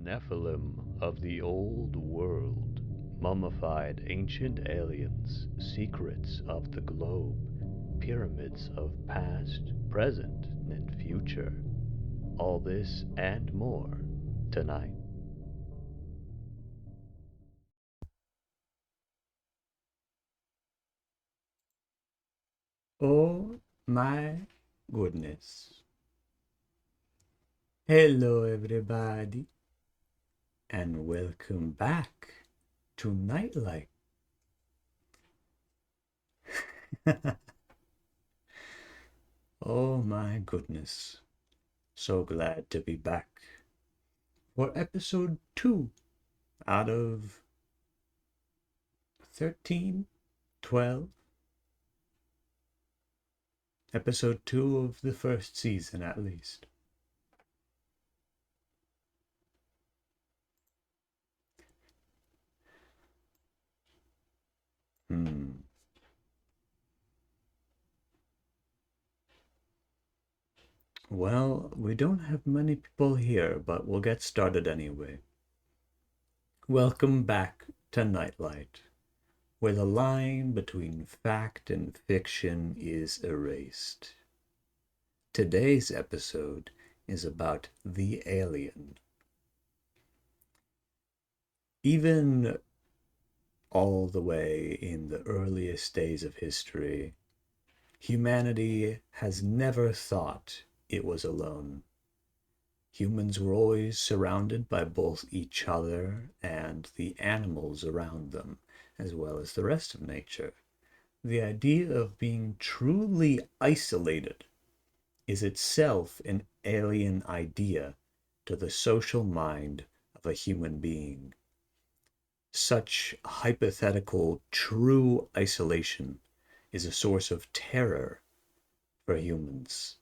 Nephilim of the old world, mummified ancient aliens, secrets of the globe, pyramids of past, present, and future. All this and more tonight. Oh my goodness. Hello, everybody, and welcome back to Nightlight. Oh my goodness. So glad to be back for episode 2 out of 13, 12. Episode 2 of the first season, at least. Well, we don't have many people here, but we'll get started anyway. Welcome back to Nightlight, where the line between fact and fiction is erased. Today's episode is about the alien. Even all the way in the earliest days of history, humanity has never thought it was alone. Humans were always surrounded by both each other and the animals around them, as well as the rest of nature. The idea of being truly isolated is itself an alien idea to the social mind of a human being. Such hypothetical true isolation is a source of terror for humans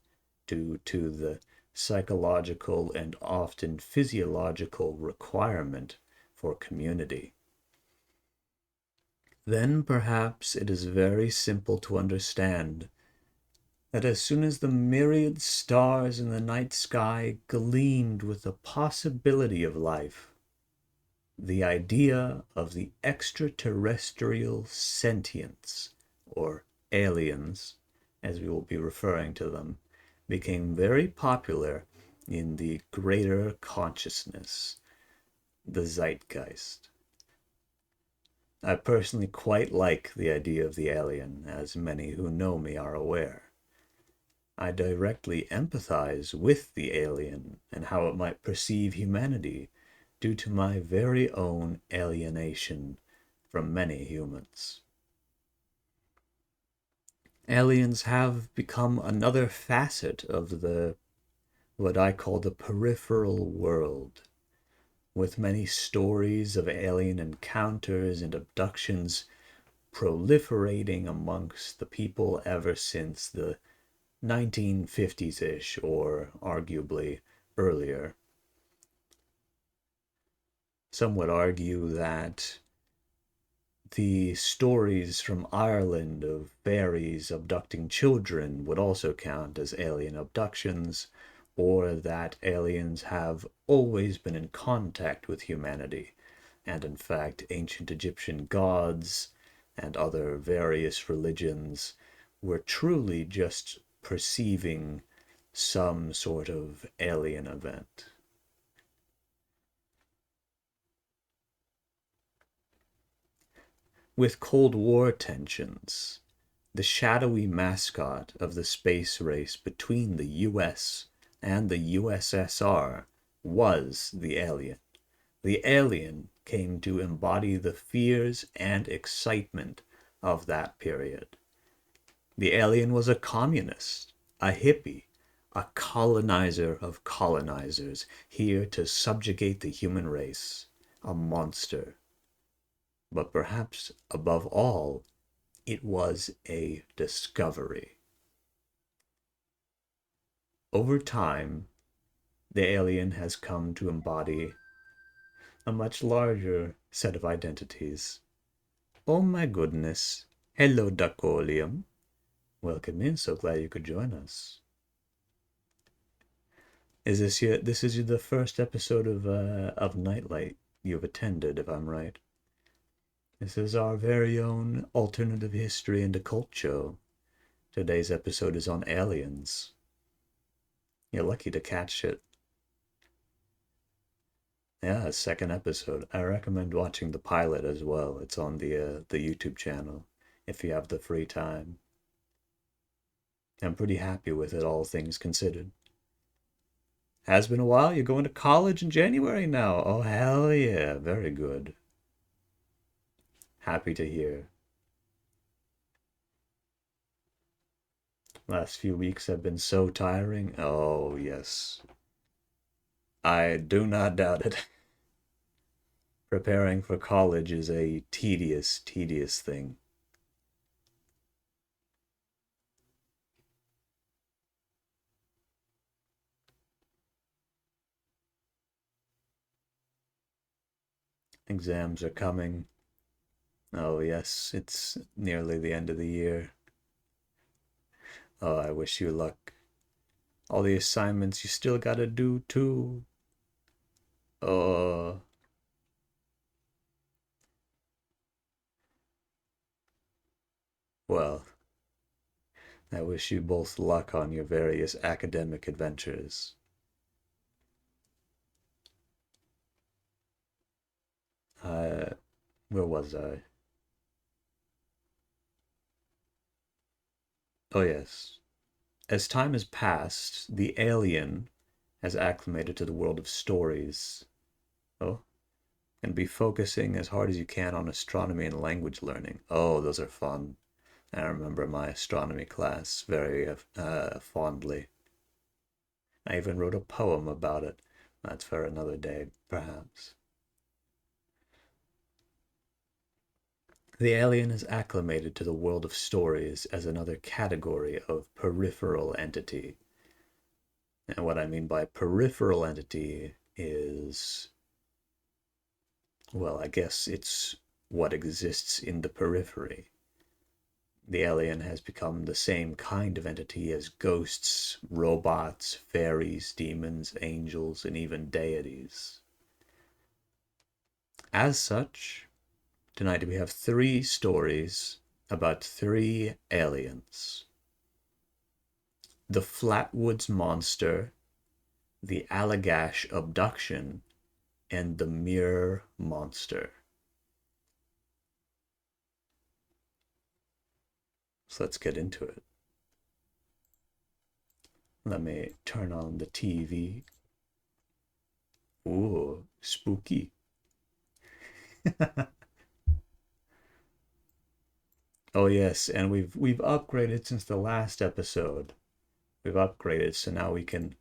due to the psychological and often physiological requirement for community. Then perhaps it is very simple to understand that as soon as the myriad stars in the night sky gleamed with the possibility of life, the idea of the extraterrestrial sentience, or aliens, as we will be referring to them, became very popular in the greater consciousness, the zeitgeist. I personally quite like the idea of the alien, as many who know me are aware. I directly empathize with the alien and how it might perceive humanity due to my very own alienation from many humans. Aliens have become another facet of what I call the peripheral world, with many stories of alien encounters and abductions proliferating amongst the people ever since the 1950s-ish, or arguably earlier. Some would argue that the stories from Ireland of fairies abducting children would also count as alien abductions, or that aliens have always been in contact with humanity, and in fact ancient Egyptian gods and other various religions were truly just perceiving some sort of alien event. With Cold War tensions, the shadowy mascot of the space race between the US and the USSR was the alien. The alien came to embody the fears and excitement of that period. The alien was a communist, a hippie, a colonizer of colonizers, here to subjugate the human race, a monster. But perhaps above all, it was a discovery. Over time, the alien has come to embody a much larger set of identities. Oh my goodness. Hello, Duckolium. Welcome in, so glad you could join us. This is the first episode of Nightlight you've attended, if I'm right? This is our very own alternative history and occult show. Today's episode is on aliens. You're lucky to catch it. Yeah, second episode. I recommend watching the pilot as well. It's on the YouTube channel if you have the free time. I'm pretty happy with it, all things considered. Has been a while. You're going to college in January now. Oh, hell yeah. Very good. Happy to hear. Last few weeks have been so tiring. Oh, yes. I do not doubt it. Preparing for college is a tedious, tedious thing. Exams are coming. Oh, yes, it's nearly the end of the year. Oh, I wish you luck. All the assignments you still gotta do too. Uh, well, I wish you both luck on your various academic adventures. Uh, where was I? Oh, yes. As time has passed, the alien has acclimated to the world of stories. Oh, and be focusing as hard as you can on astronomy and language learning. Oh, those are fun. I remember my astronomy class very fondly. I even wrote a poem about it. That's for another day, perhaps. The alien is acclimated to the world of stories as another category of peripheral entity. And what I mean by peripheral entity is, well, I guess it's what exists in the periphery. The alien has become the same kind of entity as ghosts, robots, fairies, demons, angels, and even deities. As such, tonight we have 3 stories about 3 aliens: the Flatwoods Monster, the Allagash Abduction, and the Mirror Monster. So let's get into it. Let me turn on the TV. Ooh, spooky. Oh yes, and we've upgraded since the last episode. We've upgraded, so now we can,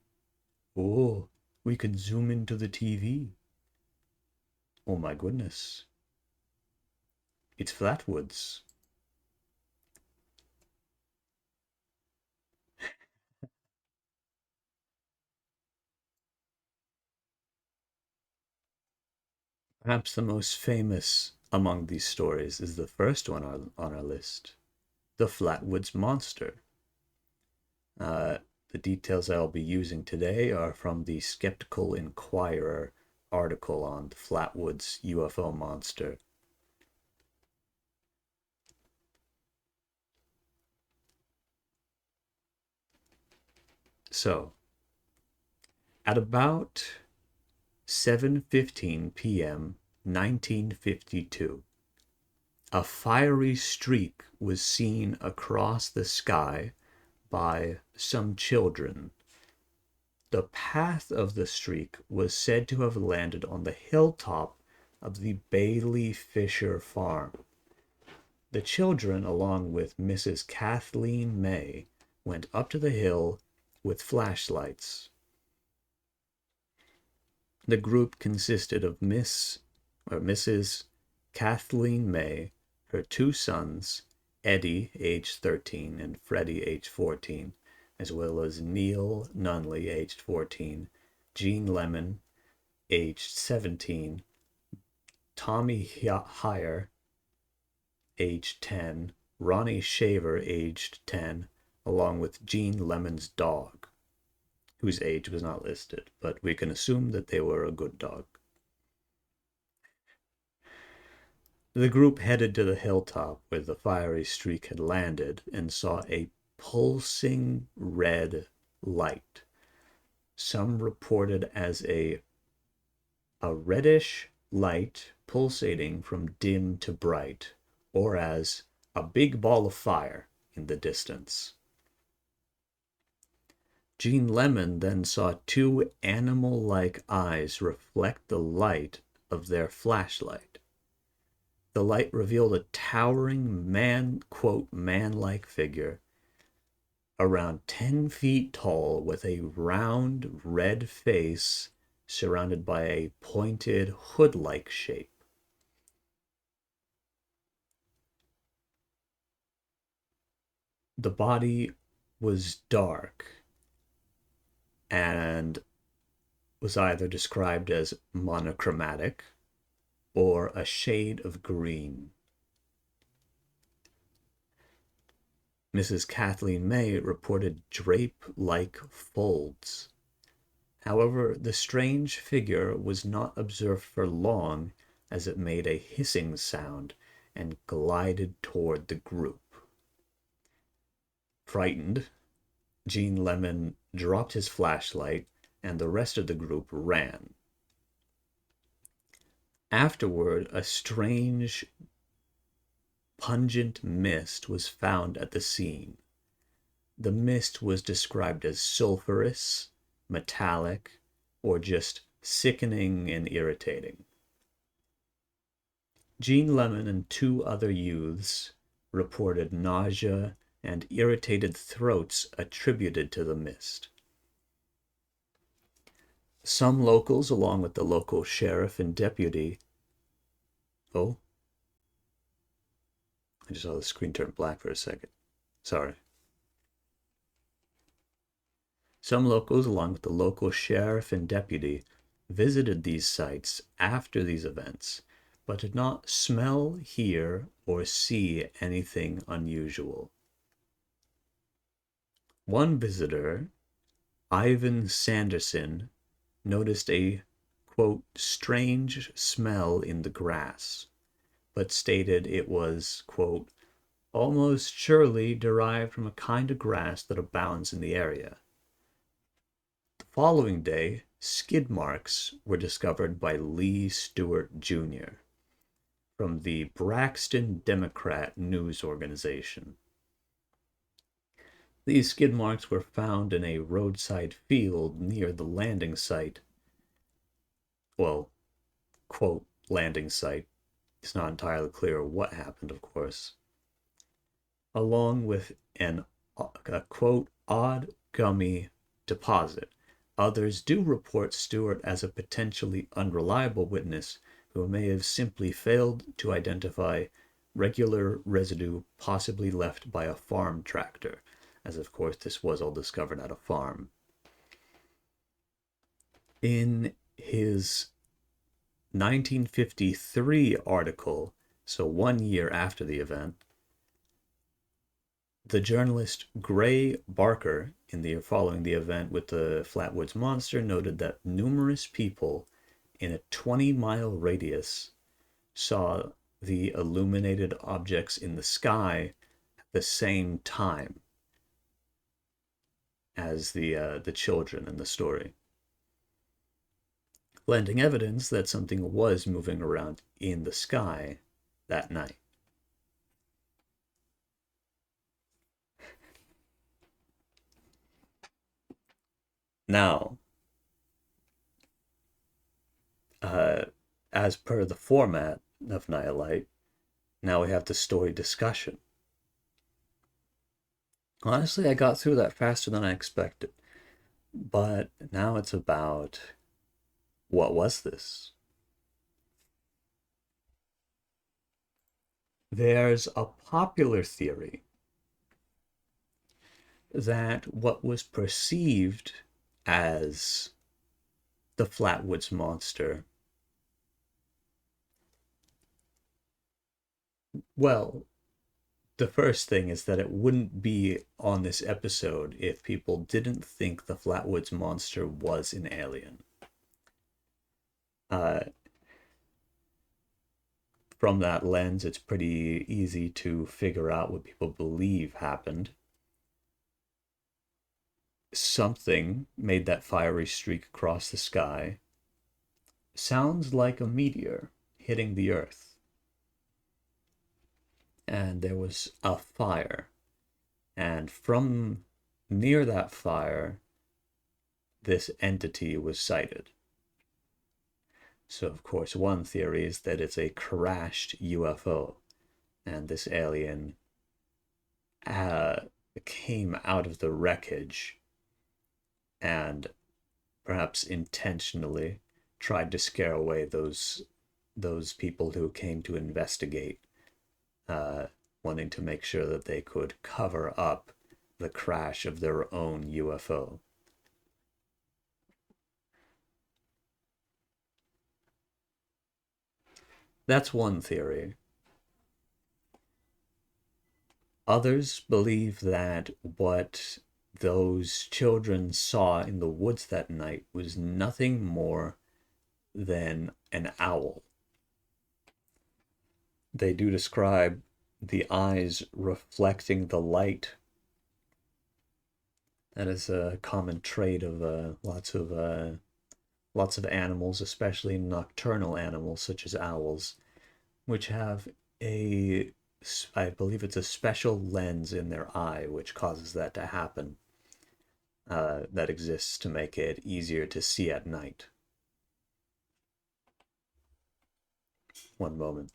oh, we can zoom into the TV. Oh my goodness. It's Flatwoods. Perhaps the most famous among these stories is the first one on our list, the Flatwoods Monster. The details I'll be using today are from the Skeptical Inquirer article on the Flatwoods UFO monster. So, at about 7:15 p.m. 1952, a fiery streak was seen across the sky by some children. The path of the streak was said to have landed on the hilltop of the Bailey Fisher farm. The children, along with Mrs. Kathleen May, went up to the hill with flashlights. The group consisted of Mrs. Kathleen May, her 2 sons, Eddie, age 13, and Freddie, age 14, as well as Neil Nunley, aged 14, Jean Lemon, aged 17, Tommy Hyer, aged 10, Ronnie Shaver, aged 10, along with Jean Lemon's dog, whose age was not listed, but we can assume that they were a good dog. The group headed to the hilltop where the fiery streak had landed and saw a pulsing red light. Some reported as a reddish light pulsating from dim to bright, or as a big ball of fire in the distance. Jean Lemon then saw 2 animal-like eyes reflect the light of their flashlight. The light revealed a towering man-like figure around 10 feet tall with a round red face surrounded by a pointed hood-like shape. The body was dark and was either described as monochromatic or a shade of green. Mrs. Kathleen May reported drape-like folds. However, the strange figure was not observed for long, as it made a hissing sound and glided toward the group. Frightened, Gene Lemon dropped his flashlight, and the rest of the group ran. Afterward, a strange, pungent mist was found at the scene. The mist was described as sulphurous, metallic, or just sickening and irritating. Gene Lemon and 2 other youths reported nausea and irritated throats attributed to the mist. Some locals, along with the local sheriff and deputy, I just saw the screen turn black for a second. Sorry. Some locals, along with the local sheriff and deputy, visited these sites after these events, but did not smell, hear, or see anything unusual. One visitor, Ivan Sanderson, noticed a, quote, strange smell in the grass, but stated it was, quote, almost surely derived from a kind of grass that abounds in the area. The following day, skid marks were discovered by Lee Stewart Jr. from the Braxton Democrat news organization. These skid marks were found in a roadside field near the landing site. Well, quote, landing site. It's not entirely clear what happened, of course. Along with a, quote, odd gummy deposit. Others do report Stewart as a potentially unreliable witness who may have simply failed to identify regular residue possibly left by a farm tractor, as of course this was all discovered at a farm. In his 1953 article, so 1 year after the event, the journalist Gray Barker, following the event with the Flatwoods Monster, noted that numerous people in a 20-mile radius saw the illuminated objects in the sky at the same time as the children in the story, lending evidence that something was moving around in the sky that night. Now, as per the format of Nightlight, now we have the story discussion. Honestly, I got through that faster than I expected. But now it's about, what was this? There's a popular theory that what was perceived as the Flatwoods Monster, well, the first thing is that it wouldn't be on this episode if people didn't think the Flatwoods Monster was an alien. From that lens, it's pretty easy to figure out what people believe happened. Something made that fiery streak across the sky. Sounds like a meteor hitting the Earth. And there was a fire. And from near that fire, this entity was sighted. So, of course, one theory is that it's a crashed UFO, and this alien came out of the wreckage and perhaps intentionally tried to scare away those people who came to investigate, wanting to make sure that they could cover up the crash of their own UFO. That's one theory. Others believe that what those children saw in the woods that night was nothing more than an owl. They do describe the eyes reflecting the light. That is a common trait of lots of animals, especially nocturnal animals such as owls, which have a, I believe it's a special lens in their eye which causes that to happen. That exists to make it easier to see at night. One moment.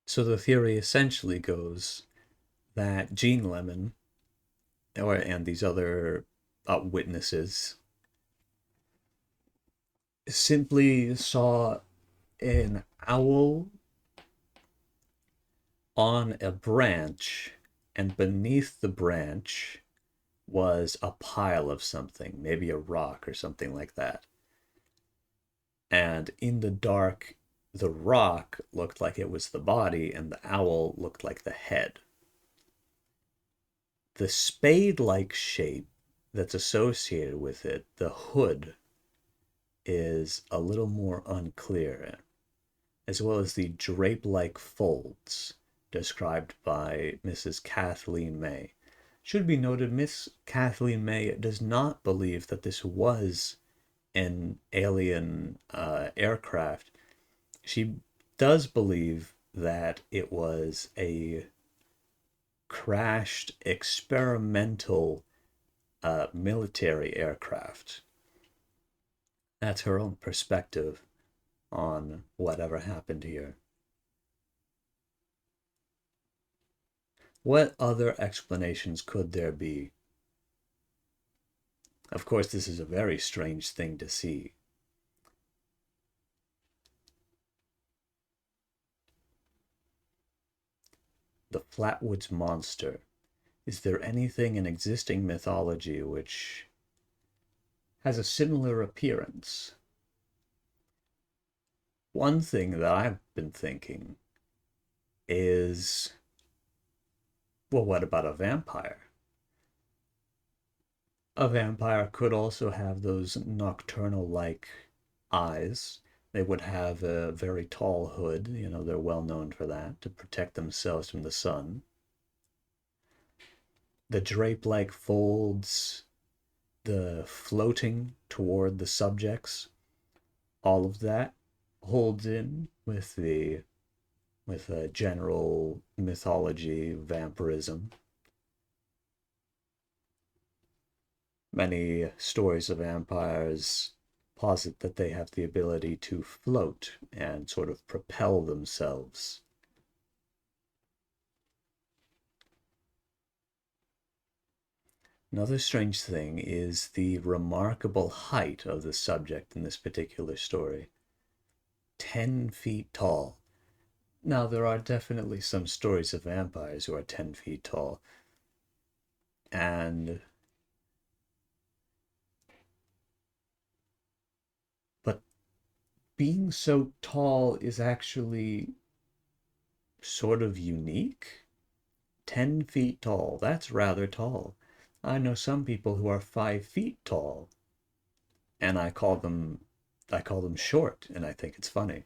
So the theory essentially goes that Gene Lemon, and these other witnesses, simply saw an owl on a branch, and beneath the branch was a pile of something, maybe a rock or something like that. And in the dark, the rock looked like it was the body, and the owl looked like the head. The spade-like shape that's associated with it, the hood, is a little more unclear, as well as the drape-like folds described by Mrs. Kathleen May. Should be noted, Miss Kathleen May does not believe that this was an alien aircraft. She does believe that it was a crashed experimental military aircraft. That's her own perspective on whatever happened here. What other explanations could there be? Of course, this is a very strange thing to see. The Flatwoods Monster. Is there anything in existing mythology which has a similar appearance? One thing that I've been thinking is, well, what about a vampire? A vampire could also have those nocturnal-like eyes. They would have a very tall hood, they're well known for that, to protect themselves from the sun. The drape-like folds, the floating toward the subjects, all of that holds in with a general mythology, vampirism. Many stories of vampires posit that they have the ability to float and sort of propel themselves. Another strange thing is the remarkable height of the subject in this particular story. 10 feet tall. Now, there are definitely some stories of vampires who are 10 feet tall. But being so tall is actually sort of unique. 10 feet tall, that's rather tall. I know some people who are 5 feet tall, and I call them short, and I think it's funny.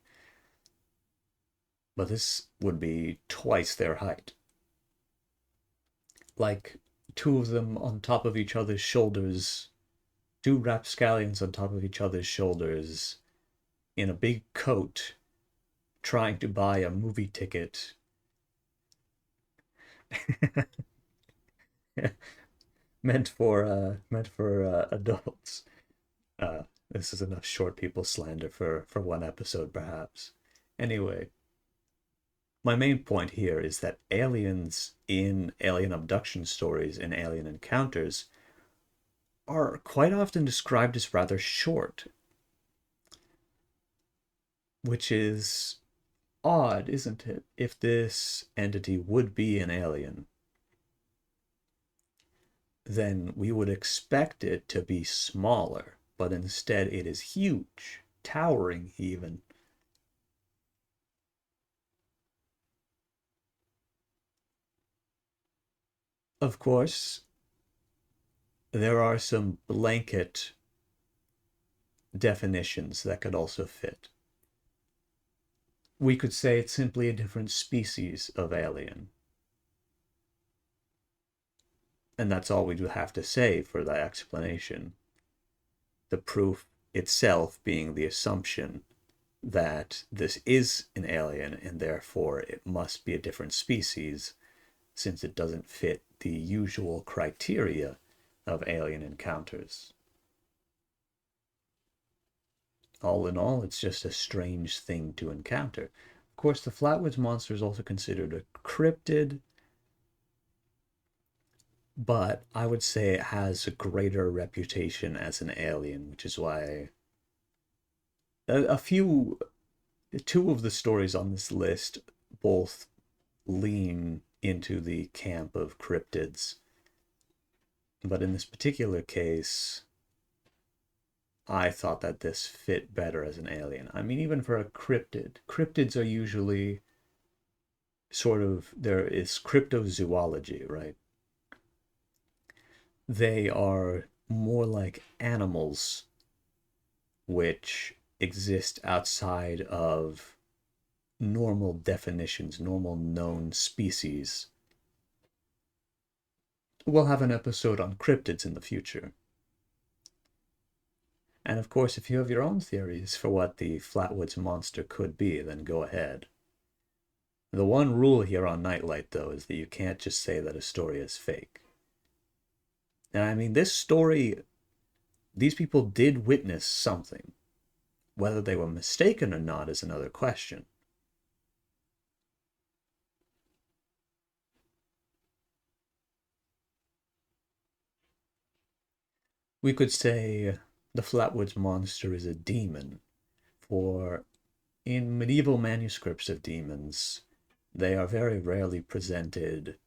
But this would be twice their height. Like two of them on top of each other's shoulders, two rapscallions on top of each other's shoulders, in a big coat, trying to buy a movie ticket. meant for adults. This is enough short people slander for one episode, perhaps. Anyway, my main point here is that aliens in alien abduction stories and alien encounters are quite often described as rather short, which is odd, isn't it, if this entity would be an alien? Then we would expect it to be smaller, but instead it is huge, towering even. Of course, there are some blanket definitions that could also fit. We could say it's simply a different species of alien. And that's all we would have to say for that explanation. The proof itself being the assumption that this is an alien and therefore it must be a different species, since it doesn't fit the usual criteria of alien encounters. All in all, it's just a strange thing to encounter. Of course, the Flatwoods Monster is also considered a cryptid, but I would say it has a greater reputation as an alien, which is why two of the stories on this list both lean into the camp of cryptids. But in this particular case, I thought that this fit better as an alien. I mean, even for a cryptid, cryptids are usually there is cryptozoology, right? They are more like animals which exist outside of normal definitions, normal known species. We'll have an episode on cryptids in the future. And of course, if you have your own theories for what the Flatwoods Monster could be, then go ahead. The one rule here on Nightlight, though, is that you can't just say that a story is fake. Now, I mean, this story, these people did witness something. Whether they were mistaken or not is another question. We could say the Flatwoods Monster is a demon, for in medieval manuscripts of demons, they are very rarely presented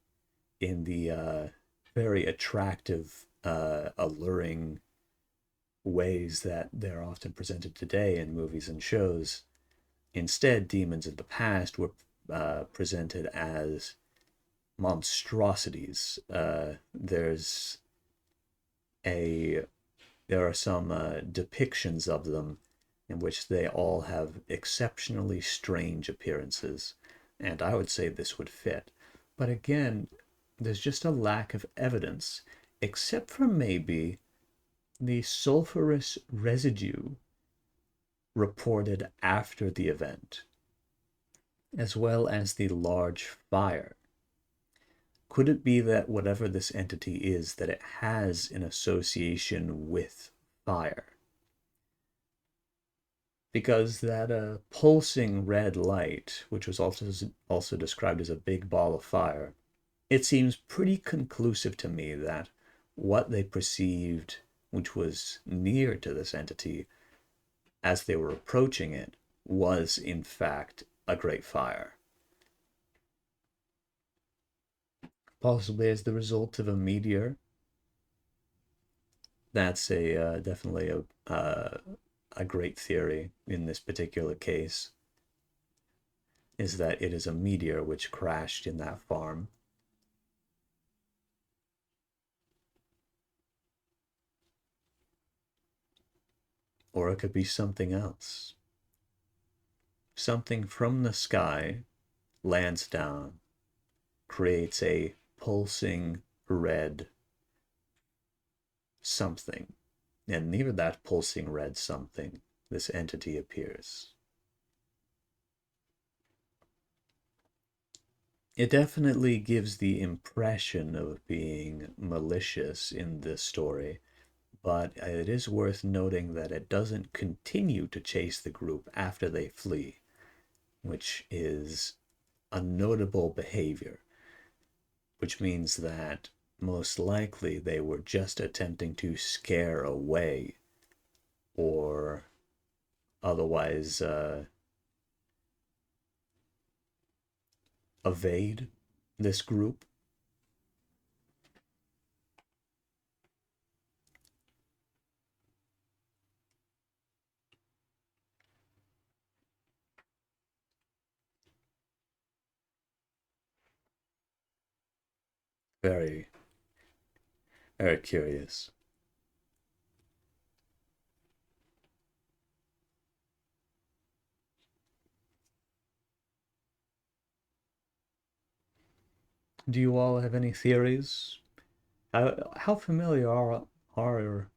in the very attractive, alluring ways that they're often presented today in movies and shows. Instead, demons of the past were presented as monstrosities. There are some depictions of them in which they all have exceptionally strange appearances, and I would say this would fit. But again, there's just a lack of evidence, except for maybe the sulfurous residue reported after the event, as well as the large fire. Could it be that whatever this entity is, that it has an association with fire? Because that pulsing red light, which was also described as a big ball of fire, it seems pretty conclusive to me that what they perceived, which was near to this entity, as they were approaching it, was in fact a great fire. Possibly as the result of a meteor. That's definitely a great theory in this particular case, is that it is a meteor which crashed in that farm. Or it could be something else. Something from the sky lands down, creates a pulsing red something, and near that pulsing red something, this entity appears. It definitely gives the impression of being malicious in this story, but it is worth noting that it doesn't continue to chase the group after they flee, which is a notable behavior, which means that most likely they were just attempting to scare away or otherwise evade this group. Very, very curious. Do you all have any theories? How familiar are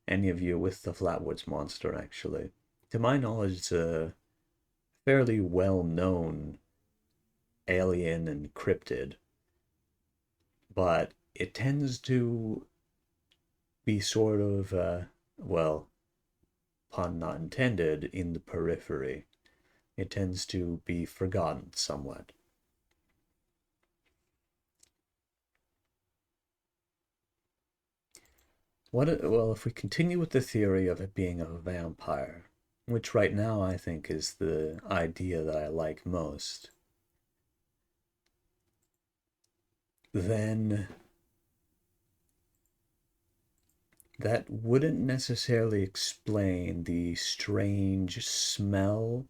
any of you with the Flatwoods Monster, actually? To my knowledge, it's a fairly well-known alien and cryptid, but it tends to be sort of, well, pun not intended, in the periphery. It tends to be forgotten somewhat. Well, if we continue with the theory of it being a vampire, which right now I think is the idea that I like most, then that wouldn't necessarily explain the strange smell,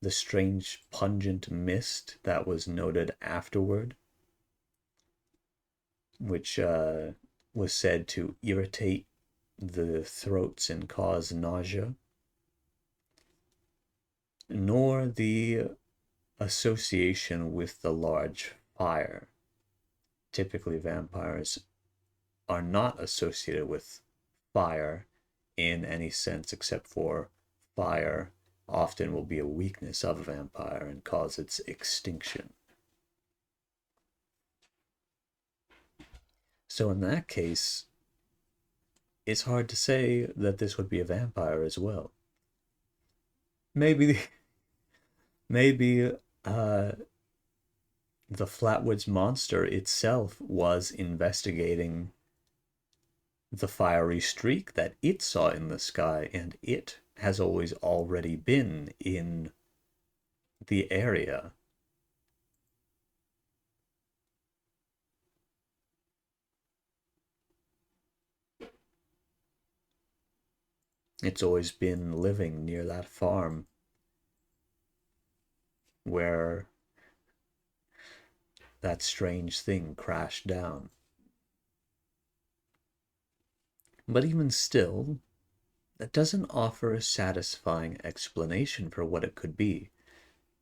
the strange pungent mist that was noted afterward, which was said to irritate the throats and cause nausea, nor the association with the large fire. Typically, vampires are not associated with fire in any sense, except for fire often will be a weakness of a vampire and cause its extinction. So in that case, it's hard to say that this would be a vampire as well. Maybe maybe the Flatwoods Monster itself was investigating the fiery streak that it saw in the sky, and it has always already been in the area. It's always been living near that farm where that strange thing crashed down. But even still, that doesn't offer a satisfying explanation for what it could be.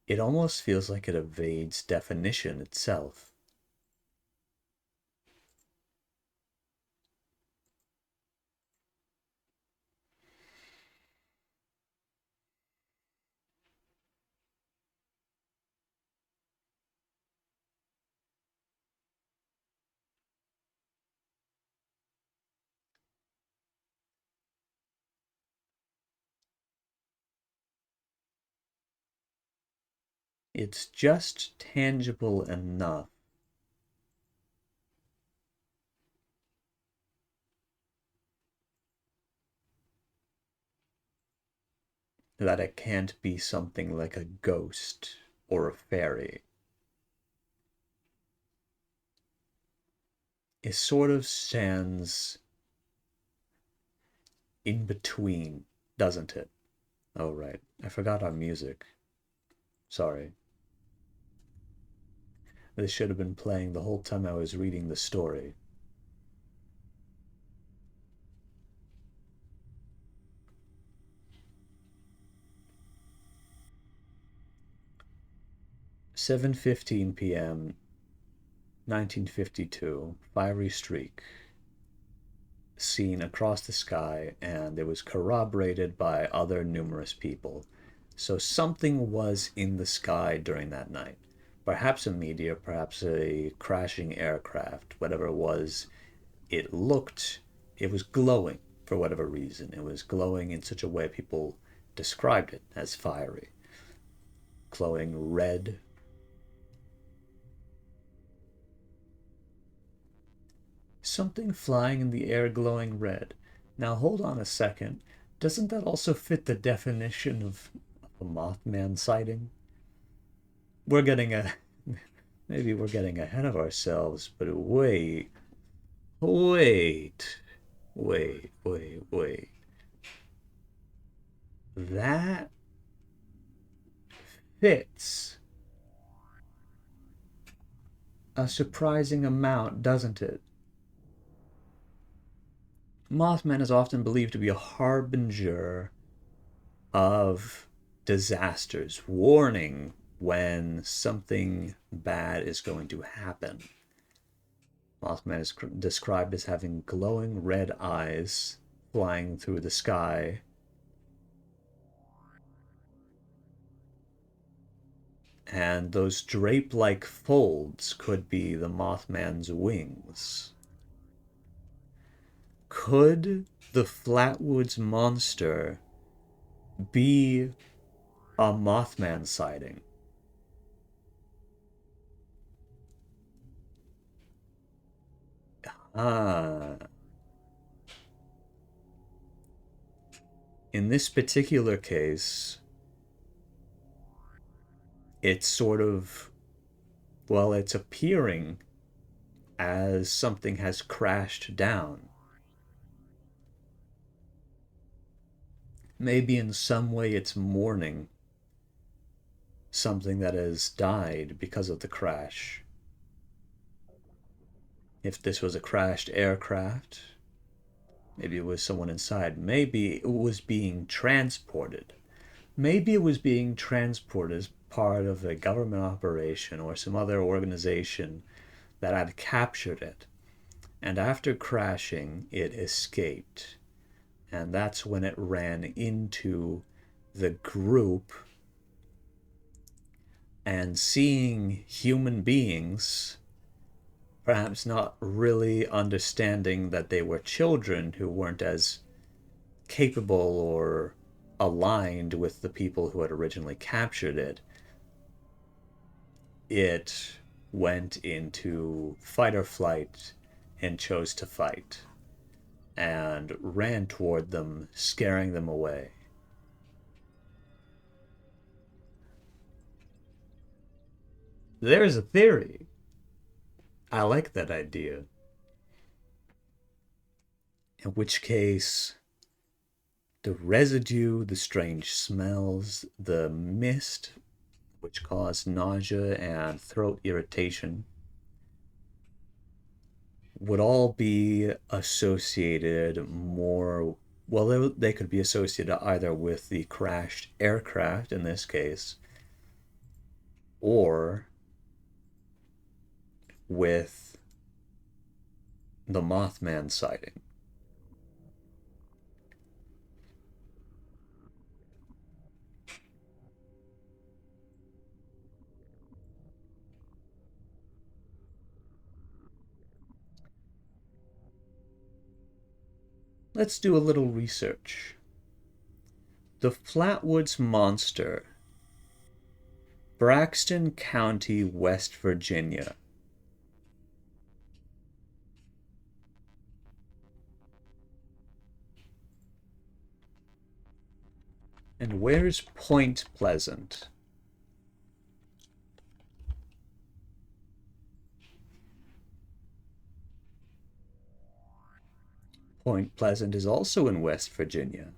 It almost feels like it evades definition itself. It's just tangible enough that it can't be something like a ghost or a fairy. It sort of stands in between, doesn't it? Oh, right. I forgot our music. Sorry. This should have been playing the whole time I was reading the story. "7:15 p.m., 1952, fiery streak seen across the sky, and it was corroborated by other numerous people. So something was in the sky during that night. Perhaps a meteor, perhaps a crashing aircraft, whatever it was. It was glowing for whatever reason. It was glowing in such a way people described it as fiery. Glowing red. Something flying in the air glowing red. Now hold on a second. Doesn't that also fit the definition of a Mothman sighting? We're getting maybe we're getting ahead of ourselves, but wait, wait, wait. That fits a surprising amount, doesn't it? Mothman is often believed to be a harbinger of disasters, warning when something bad is going to happen. Mothman is described as having glowing red eyes flying through the sky. And those drape-like folds could be the Mothman's wings. Could the Flatwoods Monster be a Mothman sighting? Ah. In this particular case, it's sort of, well, it's appearing as something has crashed down. Maybe in some way it's mourning something that has died because of the crash. If this was a crashed aircraft, maybe it was someone inside. Maybe it was being transported. Maybe it was being transported as part of a government operation or some other organization that had captured it. And after crashing, it escaped. And that's when it ran into the group, and seeing human beings, perhaps not really understanding that they were children who weren't as capable or aligned with the people who had originally captured it, it went into fight or flight and chose to fight and ran toward them, scaring them away. There's a theory. I like that idea. In which case, the residue, the strange smells, the mist, which cause nausea and throat irritation, would all be associated more, well, they could be associated either with the crashed aircraft in this case, or with the Mothman sighting. Let's do a little research. The Flatwoods Monster, Braxton County, West Virginia. And where's Point Pleasant? Point Pleasant is also in West Virginia.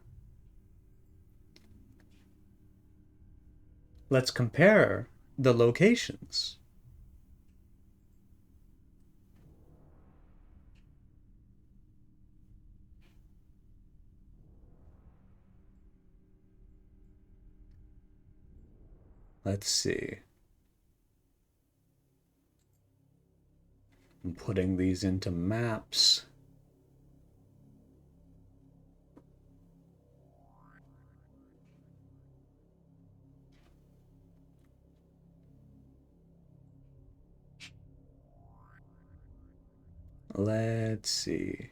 Let's compare the locations. Let's see. I'm putting these into maps. Let's see.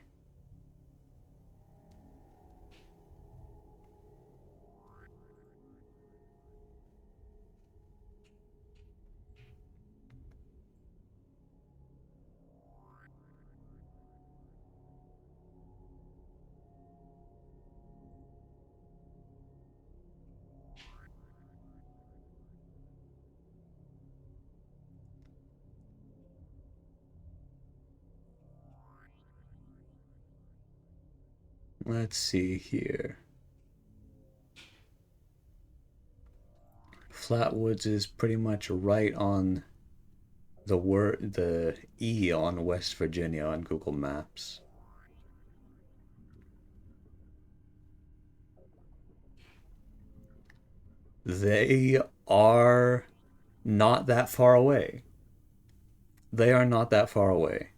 Let's see here. Flatwoods is pretty much right on the E on West Virginia on Google Maps. They are not that far away. They are not that far away.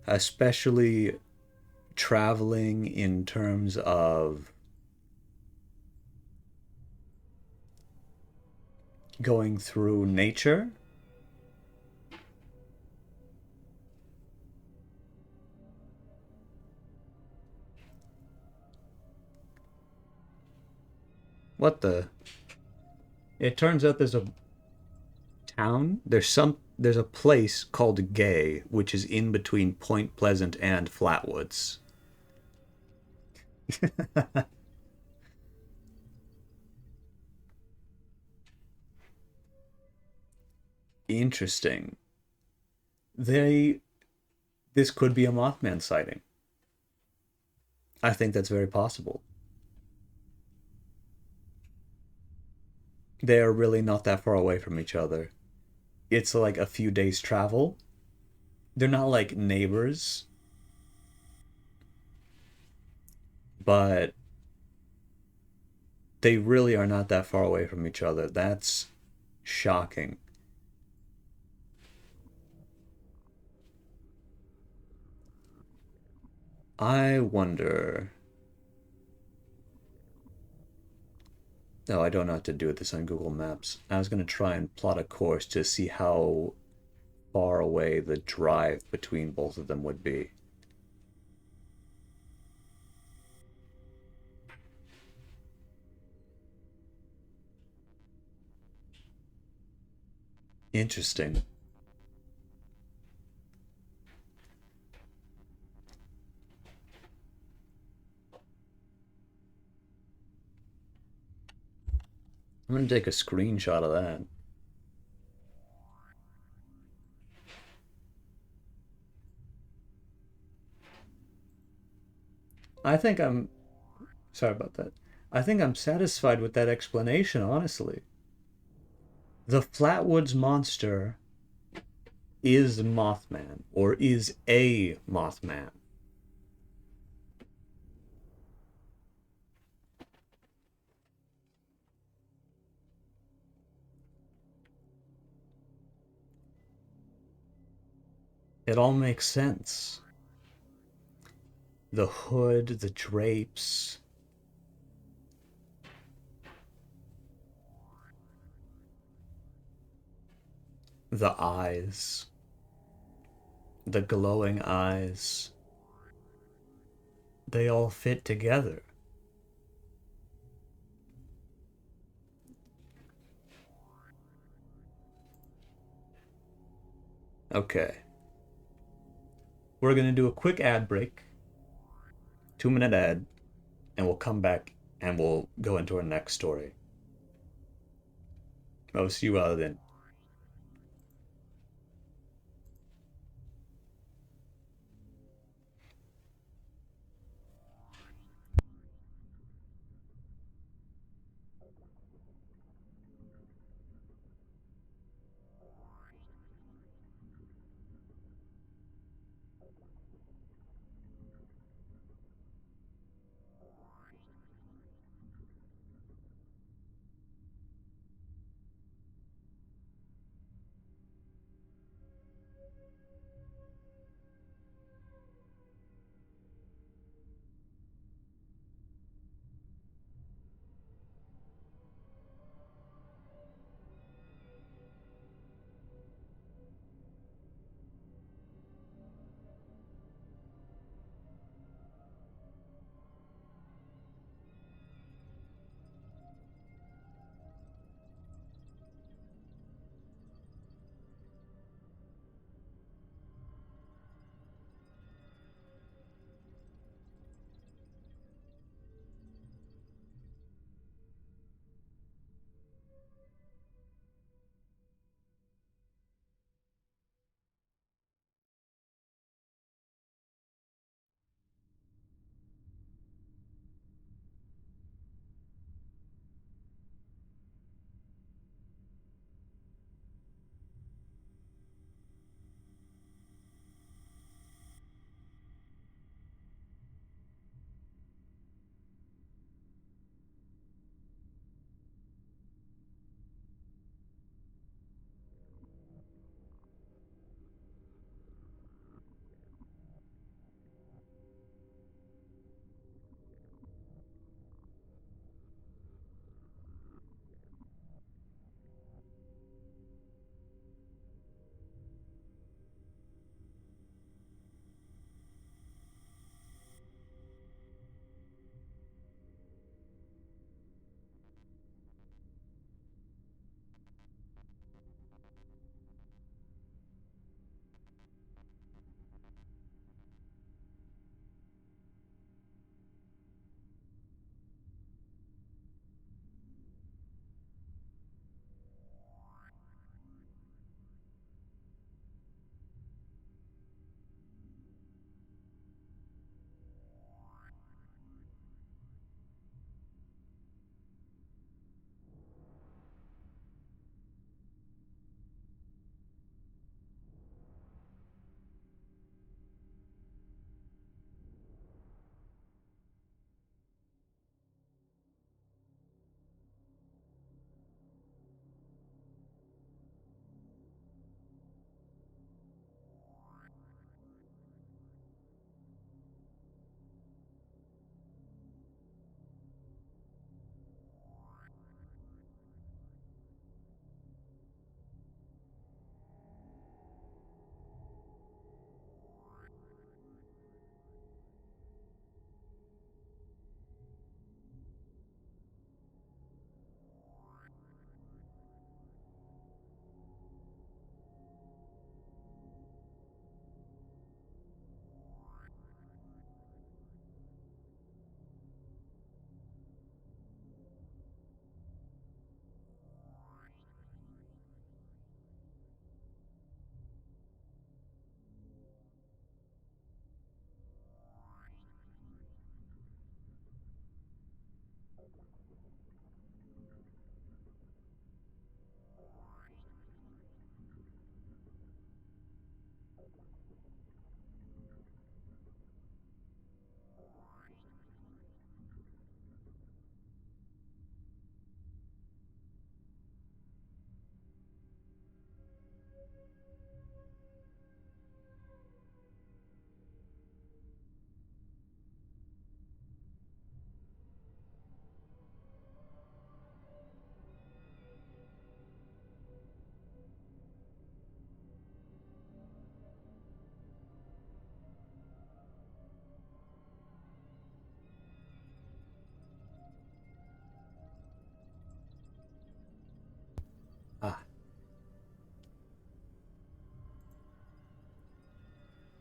Especially traveling in terms of going through nature. What the? It turns out there's a town. There's a place called Gay, which is in between Point Pleasant and Flatwoods. Interesting. They This could be a Mothman sighting. I think that's very possible. They are really not that far away from each other. It's like a few days travel. They're not like neighbors, but they really are not that far away from each other. That's shocking. I wonder. No, I don't know how to do this on Google Maps. I was going to try and plot a course to see how far away the drive between both of them would be. Interesting. I'm going to take a screenshot of that. I think I'm Sorry about that. I think I'm satisfied with that explanation, honestly. The Flatwoods monster is Mothman, or is a Mothman. It all makes sense. The hood, the drapes, the eyes, the glowing eyes. They all fit together. Okay. We're going to do a quick ad break, 2-minute ad, and we'll come back and we'll go into our next story. I'll see you out then.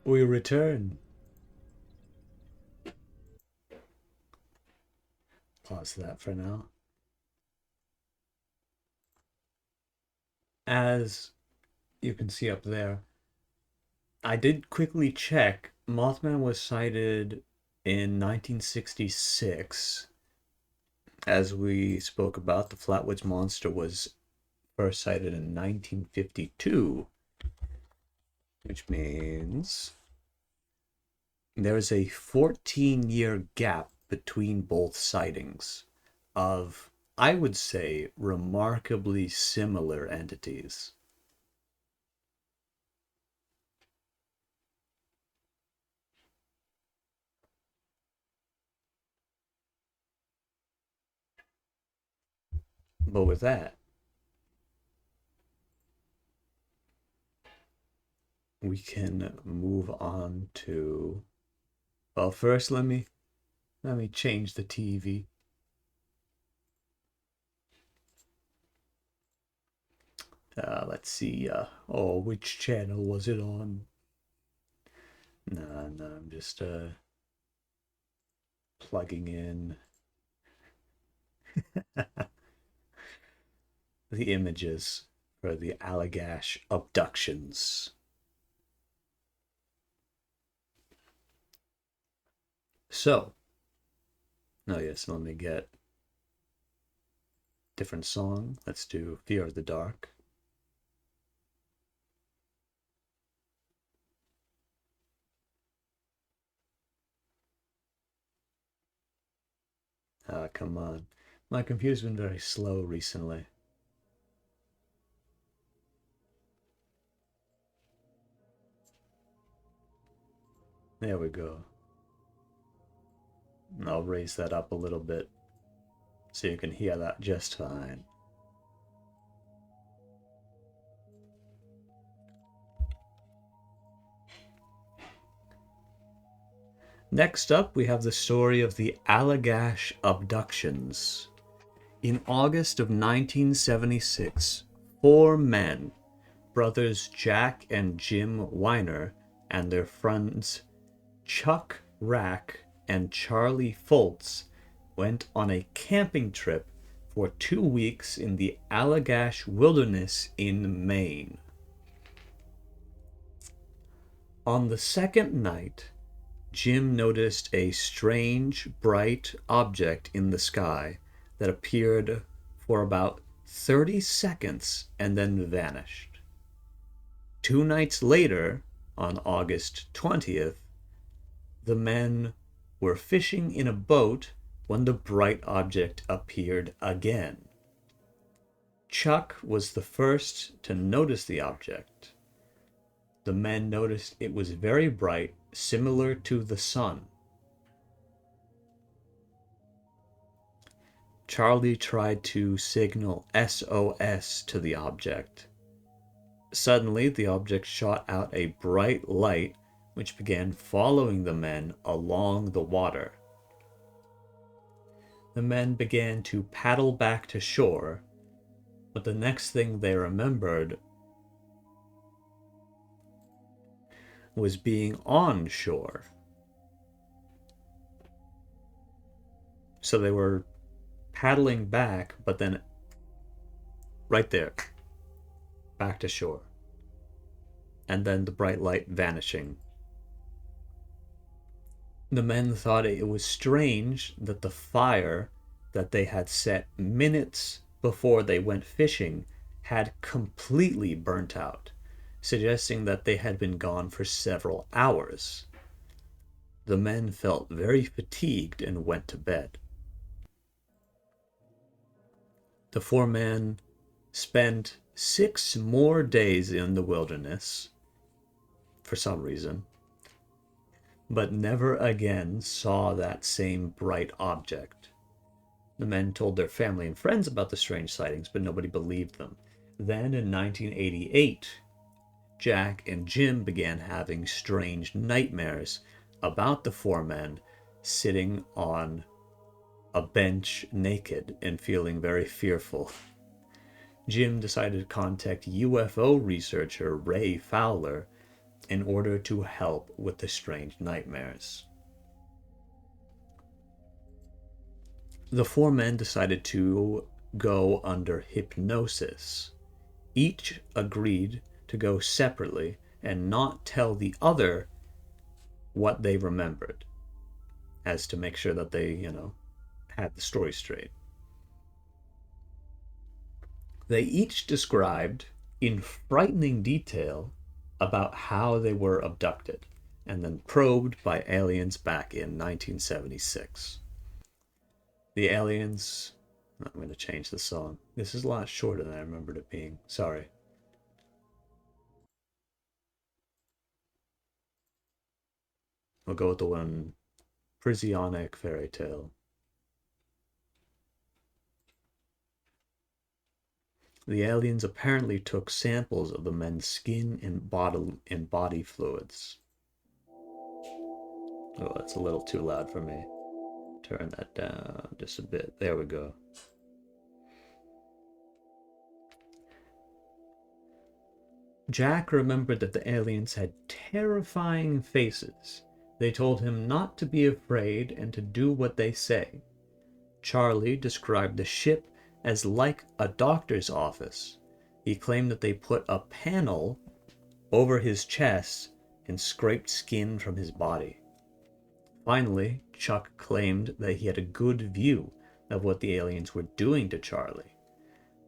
We return. Pause that for now. As you can see up there, I did quickly check. Mothman was sighted in 1966. As we spoke about, the Flatwoods Monster was first sighted in 1952, which means there's a 14-year gap between both sightings of, I would say, remarkably similar entities. But with that, we can move on to, well, first let me change the TV. Let's see. Which channel was it on? No, I'm just plugging in the images for the Allagash abductions. So, yes, let me get different song. Let's do Fear of the Dark. Come on. My computer's been very slow recently. There we go. I'll raise that up a little bit so you can hear that just fine. Next up, we have the story of the Allagash abductions. In August of 1976, 4 men, brothers Jack and Jim Weiner, and their friends Chuck Rack and Charlie Foltz, went on a camping trip for 2 weeks in the Allagash Wilderness in Maine. On the second night, Jim noticed a strange, bright object in the sky that appeared for about 30 seconds and then vanished. 2 nights later, on August 20th, the men were fishing in a boat when the bright object appeared again. Chuck was the first to notice the object. The men noticed it was very bright, similar to the sun. Charlie tried to signal SOS to the object. Suddenly, the object shot out a bright light, which began following the men along the water. The men began to paddle back to shore, but the next thing they remembered was being on shore. So they were paddling back, but then right there, back to shore. And then the bright light vanishing. The men thought it was strange that the fire that they had set minutes before they went fishing had completely burnt out, suggesting that they had been gone for several hours. The men felt very fatigued and went to bed. The 4 men spent 6 more days in the wilderness, for some reason, but never again saw that same bright object. The men told their family and friends about the strange sightings, but nobody believed them. Then in 1988, Jack and Jim began having strange nightmares about the 4 men sitting on a bench naked and feeling very fearful. Jim decided to contact UFO researcher Ray Fowler in order to help with the strange nightmares. The four men decided to go under hypnosis. Each agreed to go separately and not tell the other what they remembered, as to make sure that they, had the story straight. They each described in frightening detail about how they were abducted and then probed by aliens back in 1976. The aliens... I'm going to change the song. This is a lot shorter than I remembered it being. Sorry. We'll go with the one, Prizionic Fairy Tale. The aliens apparently took samples of the men's skin and body fluids. Oh, that's a little too loud for me. Turn that down just a bit. There we go. Jack remembered that the aliens had terrifying faces. They told him not to be afraid and to do what they say. Charlie described the ship as like a doctor's office. He claimed that they put a panel over his chest and scraped skin from his body. Finally, Chuck claimed that he had a good view of what the aliens were doing to Charlie.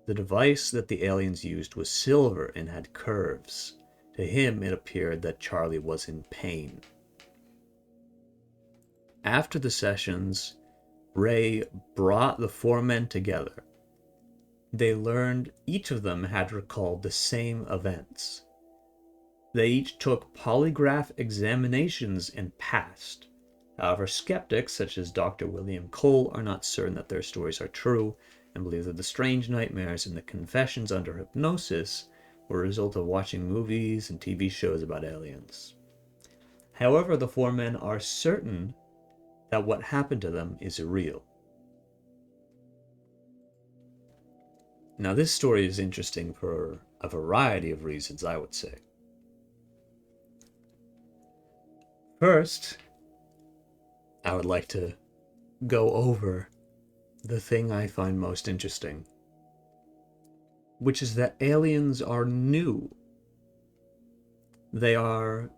The device that the aliens used was silver and had curves. To him, it appeared that Charlie was in pain. After the sessions, Ray brought the four men together. They learned each of them had recalled the same events. They each took polygraph examinations and passed. However, skeptics such as Dr. William Cole are not certain that their stories are true and believe that the strange nightmares and the confessions under hypnosis were a result of watching movies and TV shows about aliens. However, the four men are certain that what happened to them is real. Now, this story is interesting for a variety of reasons, I would say. First, I would like to go over the thing I find most interesting, which is that aliens are new. They are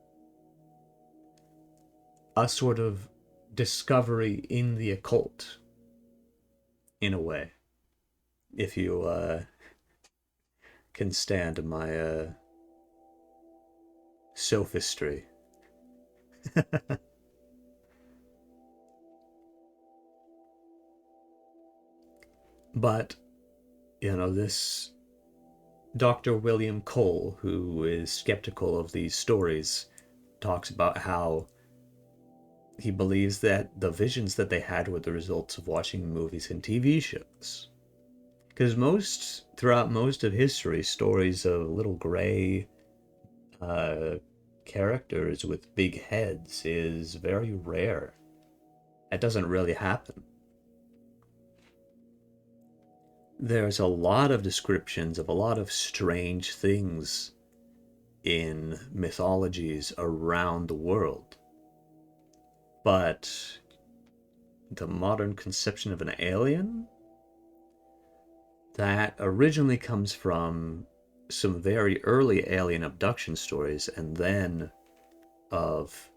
a sort of discovery in the occult, in a way. If you can stand my sophistry. But, this Dr. William Cole, who is skeptical of these stories, talks about how he believes that the visions that they had were the results of watching movies and TV shows. Because throughout most of history, stories of little gray characters with big heads is very rare. It doesn't really happen. There's a lot of descriptions of a lot of strange things in mythologies around the world. But the modern conception of an alien, that originally comes from some very early alien abduction stories and then of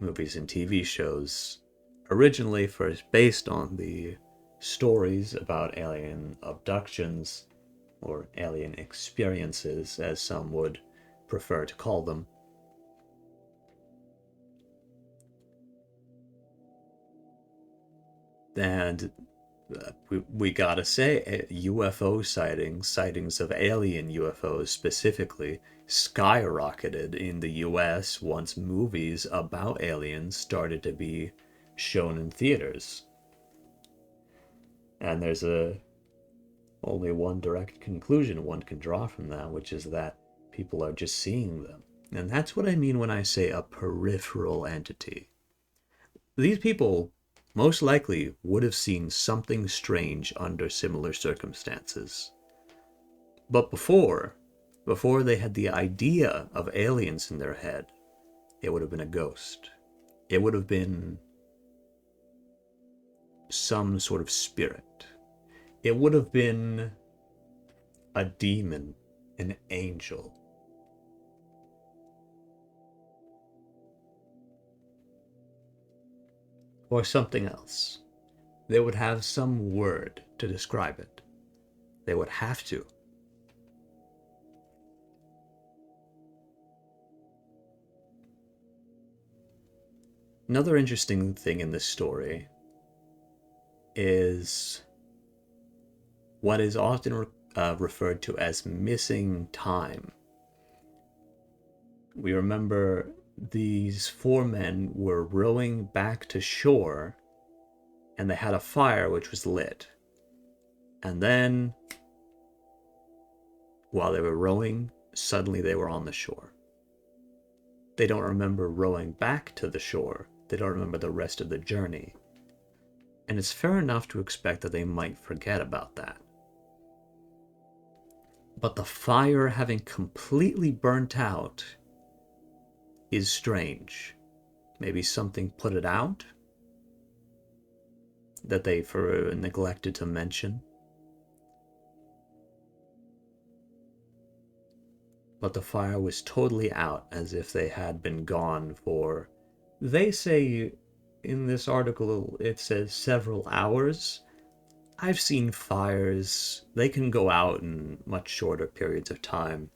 movies and TV shows, originally first based on the stories about alien abductions, or alien experiences, as some would prefer to call them. And we gotta say, UFO sightings of alien UFOs specifically, skyrocketed in the US once movies about aliens started to be shown in theaters. And there's only one direct conclusion one can draw from that, which is that people are just seeing them. And that's what I mean when I say a peripheral entity. These people most likely would have seen something strange under similar circumstances. But before, Before they had the idea of aliens in their head, it would have been a ghost. It would have been some sort of spirit. It would have been a demon, an angel. Or something else. They would have some word to describe it. They would have to. Another interesting thing in this story is what is often referred to as missing time. We remember these four men were rowing back to shore, and they had a fire which was lit. And then, while they were rowing, suddenly they were on the shore. They don't remember rowing back to the shore. They don't remember the rest of the journey. And it's fair enough to expect that they might forget about that. But the fire having completely burnt out is strange. Maybe something put it out that they neglected to mention. But the fire was totally out, as if they had been gone for, they say in this article, it says several hours. I've seen fires, they can go out in much shorter periods of time,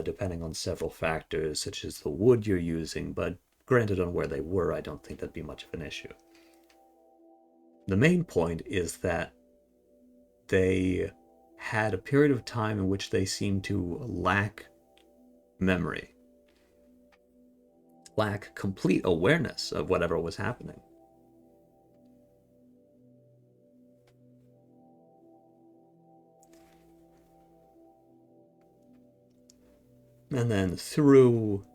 depending on several factors, such as the wood you're using, but granted on where they were, I don't think that'd be much of an issue. The main point is that they had a period of time in which they seemed to lack memory, lack complete awareness of whatever was happening. And then through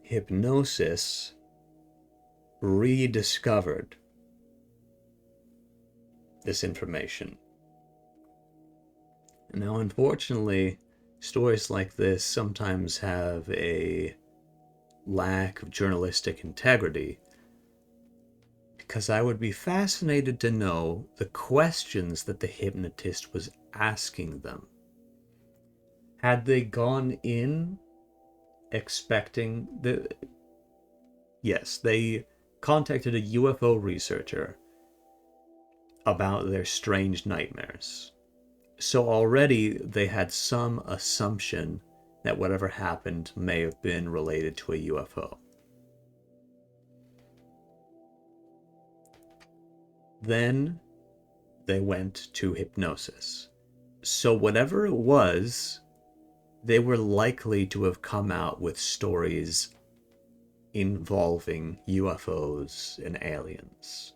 hypnosis, rediscovered this information. Now, unfortunately, stories like this sometimes have a lack of journalistic integrity, because I would be fascinated to know the questions that the hypnotist was asking them. Had they gone in expecting Yes, they contacted a UFO researcher about their strange nightmares. So already they had some assumption that whatever happened may have been related to a UFO. Then they went to hypnosis. So whatever it was, they were likely to have come out with stories involving UFOs and aliens.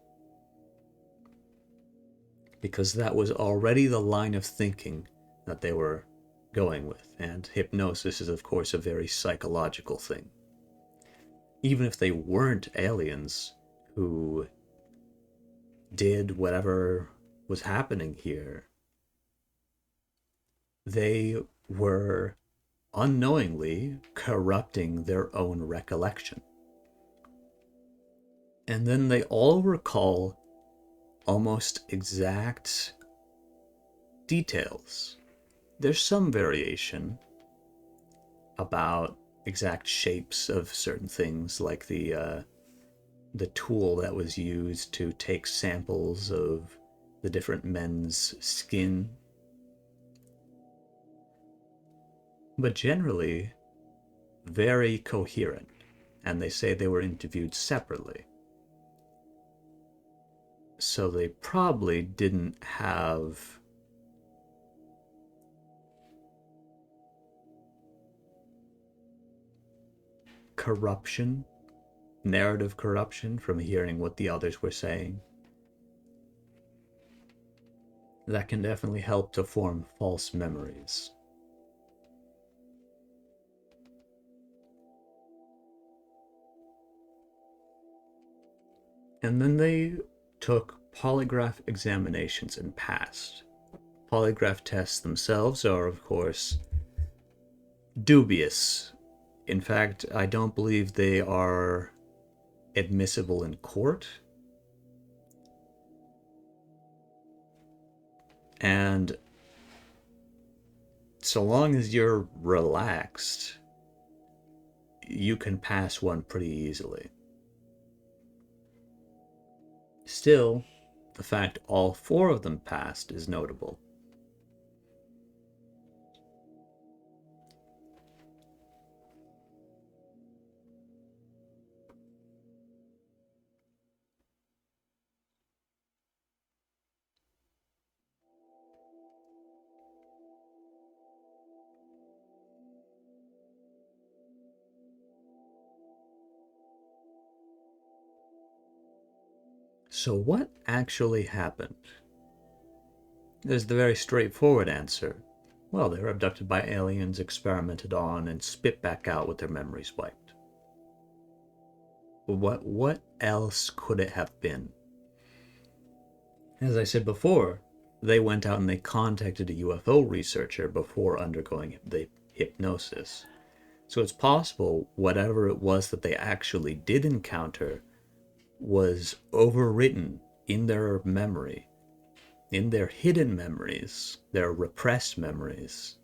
Because that was already the line of thinking that they were going with. And hypnosis is, of course, a very psychological thing. Even if they weren't aliens who did whatever was happening here, they were unknowingly corrupting their own recollection. And then they all recall almost exact details. There's some variation about exact shapes of certain things, like the tool that was used to take samples of the different men's skin. But generally, very coherent, and they say they were interviewed separately. So they probably didn't have corruption, narrative corruption from hearing what the others were saying. That can definitely help to form false memories. And then they took polygraph examinations and passed. Polygraph tests themselves are, of course, dubious. In fact, I don't believe they are admissible in court. And so long as you're relaxed, you can pass one pretty easily. Still, the fact all four of them passed is notable. So what actually happened? There's the very straightforward answer. Well, they were abducted by aliens, experimented on, and spit back out with their memories wiped. What else could it have been? As I said before, they went out and they contacted a UFO researcher before undergoing the hypnosis. So it's possible whatever it was that they actually did encounter was overwritten in their memory, in their hidden memories, their repressed memories,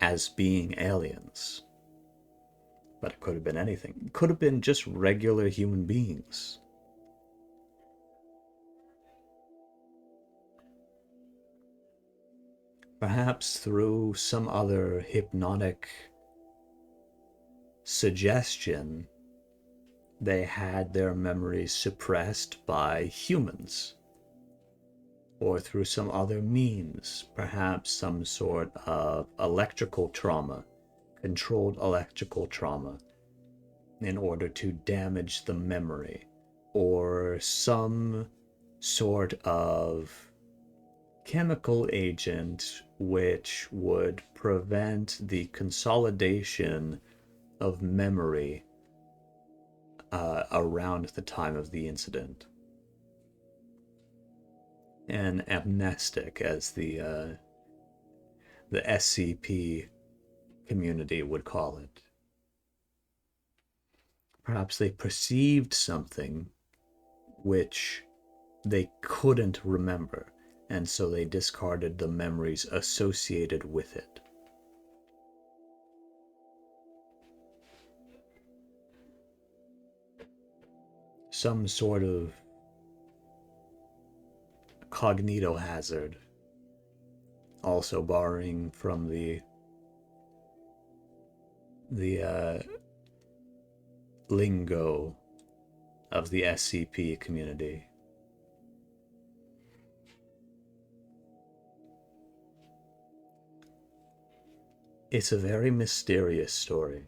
as being aliens. But it could have been anything. It could have been just regular human beings. Perhaps through some other hypnotic suggestion, they had their memories suppressed by humans. Or through some other means, perhaps some sort of electrical trauma, controlled electrical trauma, in order to damage the memory, or some sort of chemical agent which would prevent the consolidation of memory around the time of the incident. An amnestic, as the SCP community would call it. Perhaps they perceived something which they couldn't remember, and so they discarded the memories associated with it. Some sort of cognitohazard, also borrowing from the lingo of the SCP community. It's a very mysterious story.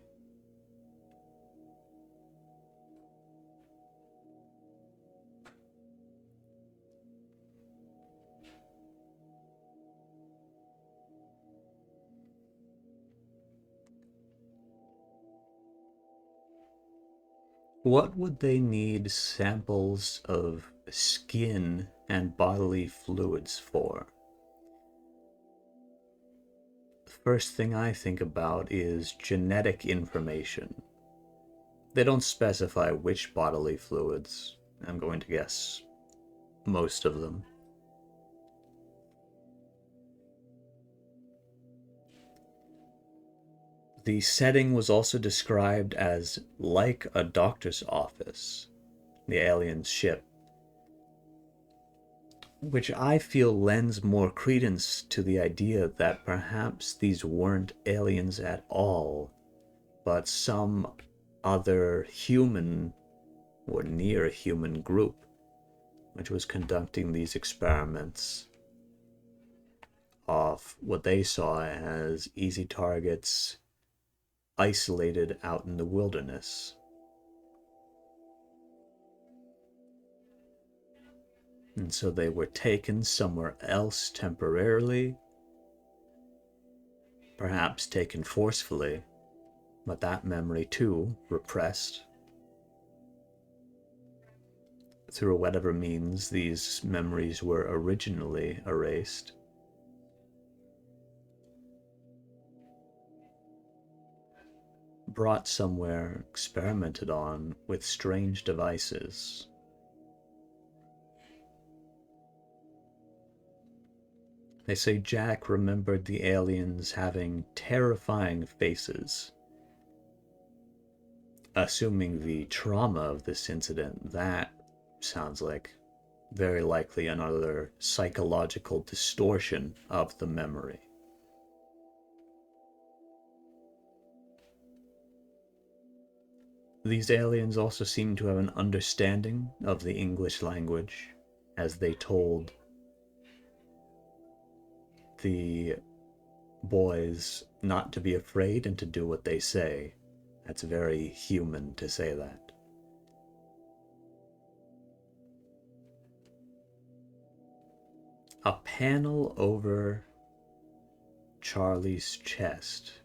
What would they need samples of skin and bodily fluids for? The first thing I think about is genetic information. They don't specify which bodily fluids. I'm going to guess most of them. The setting was also described as like a doctor's office, the alien's ship, which I feel lends more credence to the idea that perhaps these weren't aliens at all, but some other human or near human group which was conducting these experiments of what they saw as easy targets isolated out in the wilderness. And so they were taken somewhere else temporarily, perhaps taken forcefully, but that memory too repressed. Through whatever means these memories were originally erased. brought somewhere, experimented on with strange devices. They say Jack remembered the aliens having terrifying faces. Assuming the trauma of this incident, that sounds like very likely another psychological distortion of the memory. These aliens also seem to have an understanding of the English language, as they told the boys not to be afraid and to do what they say. That's very human to say that. A panel over Charlie's chest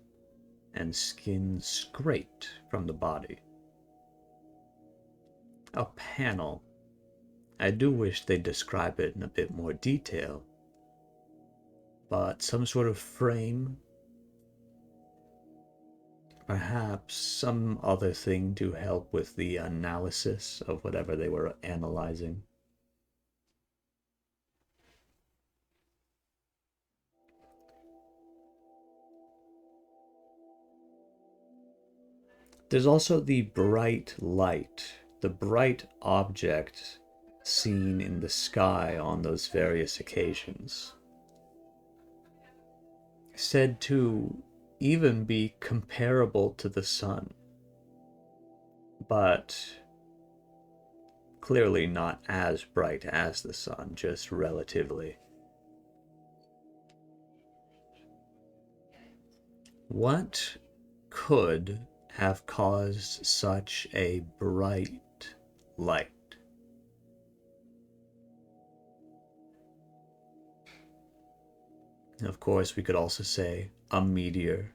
and skin scraped from the body. A panel. I do wish they'd describe it in a bit more detail. But some sort of frame, perhaps some other thing to help with the analysis of whatever they were analyzing. There's also the bright light, the bright object seen in the sky on those various occasions. Said to even be comparable to the sun, but clearly not as bright as the sun, just relatively. What could have caused such a bright light? Of course, we could also say a meteor,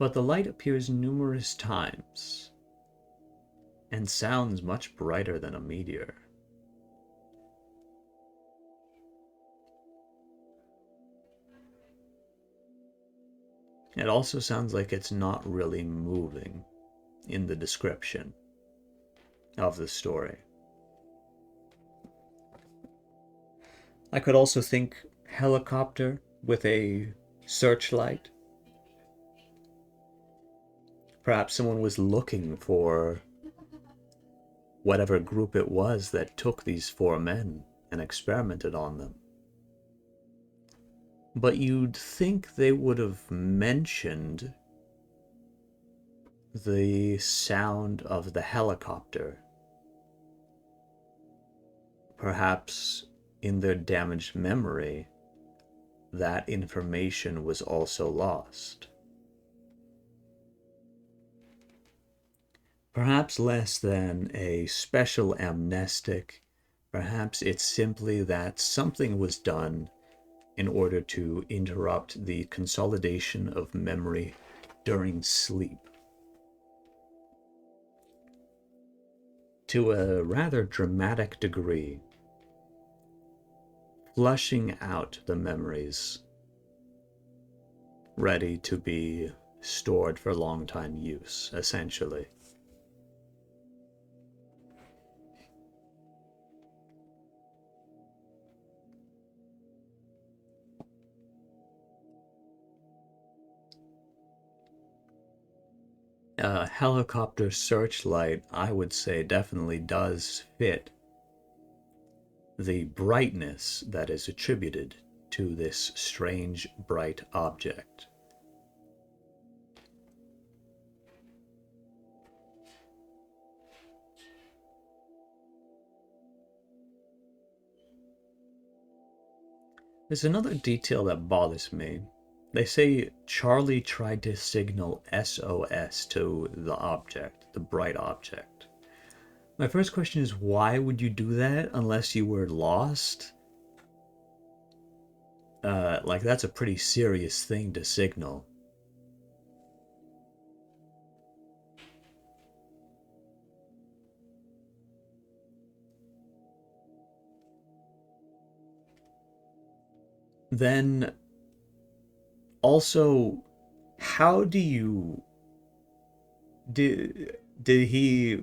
but the light appears numerous times and sounds much brighter than a meteor. It also sounds like it's not really moving in the description of the story. I could also think helicopter with a searchlight. Perhaps someone was looking for whatever group it was that took these 4 men and experimented on them. But you'd think they would have mentioned the sound of the helicopter. Perhaps in their damaged memory, that information was also lost. Perhaps less than a special amnestic, perhaps it's simply that something was done in order to interrupt the consolidation of memory during sleep. To a rather dramatic degree, flushing out the memories, ready to be stored for long time use, essentially. A helicopter searchlight, I would say, definitely does fit the brightness that is attributed to this strange bright object. There's another detail that bothers me. They say Charlie tried to signal SOS to the object, the bright object. My first question is, why would you do that unless you were lost? Like, that's a pretty serious thing to signal. Then, also, how do you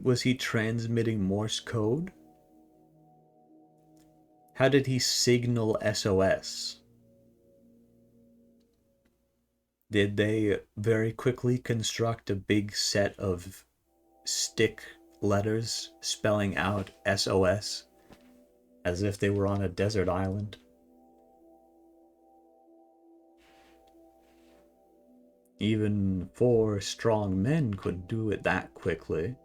Was he transmitting Morse code? How did he signal SOS? Did they very quickly construct a big set of stick letters spelling out SOS as if they were on a desert island? Even 4 strong men couldn't do it that quickly.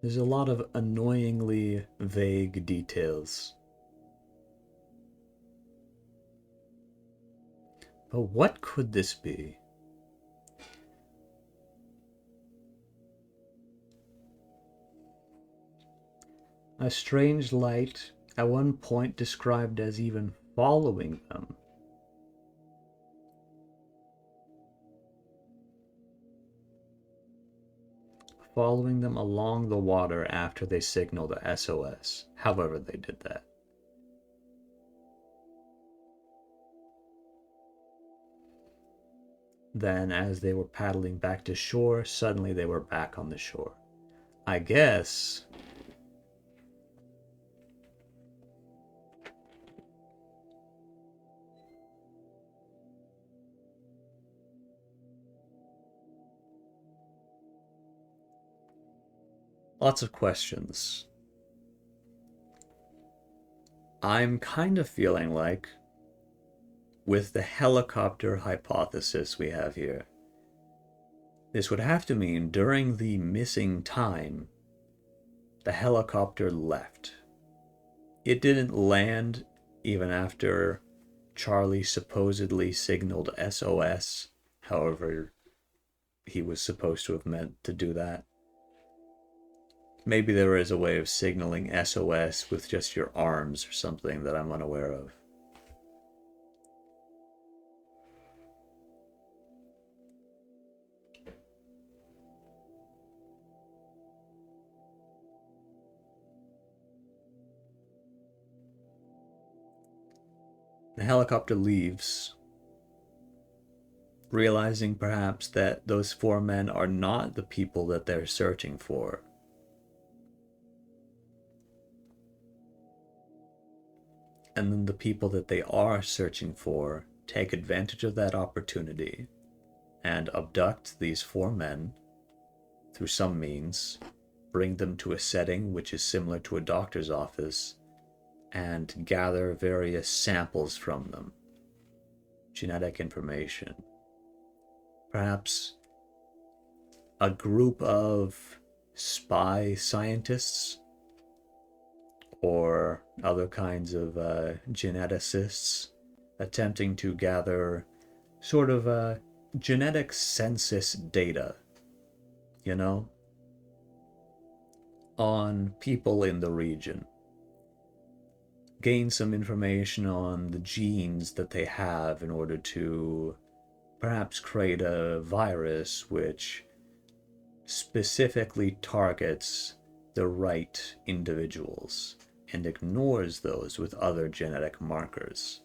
There's a lot of annoyingly vague details. But what could this be? A strange light, at one point described as even following them. Following them along the water after they signaled the SOS, however they did that. Then, as they were paddling back to shore, suddenly they were back on the shore. I guess lots of questions. I'm kind of feeling like, with the helicopter hypothesis we have here, this would have to mean during the missing time, the helicopter left. It didn't land even after Charlie supposedly signaled SOS, however he was supposed to have meant to do that. Maybe there is a way of signaling SOS with just your arms or something that I'm unaware of. The helicopter leaves, realizing perhaps that those 4 men are not the people that they're searching for. And then the people that they are searching for take advantage of that opportunity and abduct these 4 men through some means, bring them to a setting which is similar to a doctor's office, and gather various samples from them. Genetic information. Perhaps a group of spy scientists or other kinds of geneticists attempting to gather sort of genetic census data, you know, on people in the region. Gain some information on the genes that they have in order to perhaps create a virus which specifically targets the right individuals and ignores those with other genetic markers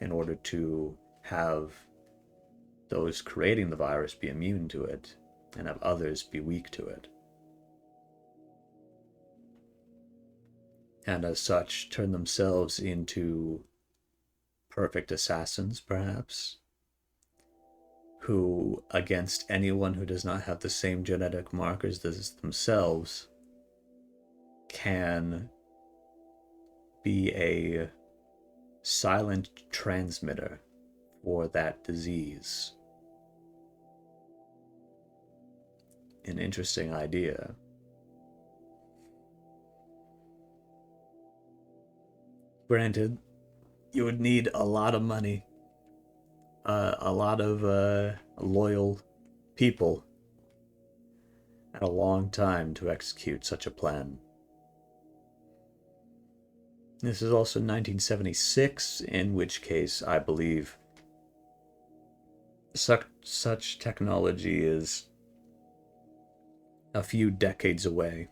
in order to have those creating the virus be immune to it and have others be weak to it. And as such, turn themselves into perfect assassins, perhaps, who, against anyone who does not have the same genetic markers as themselves, can be a silent transmitter for that disease. An interesting idea. Granted, you would need a lot of money, a lot of loyal people, and a long time to execute such a plan. This is also 1976, in which case I believe such technology is a few decades away.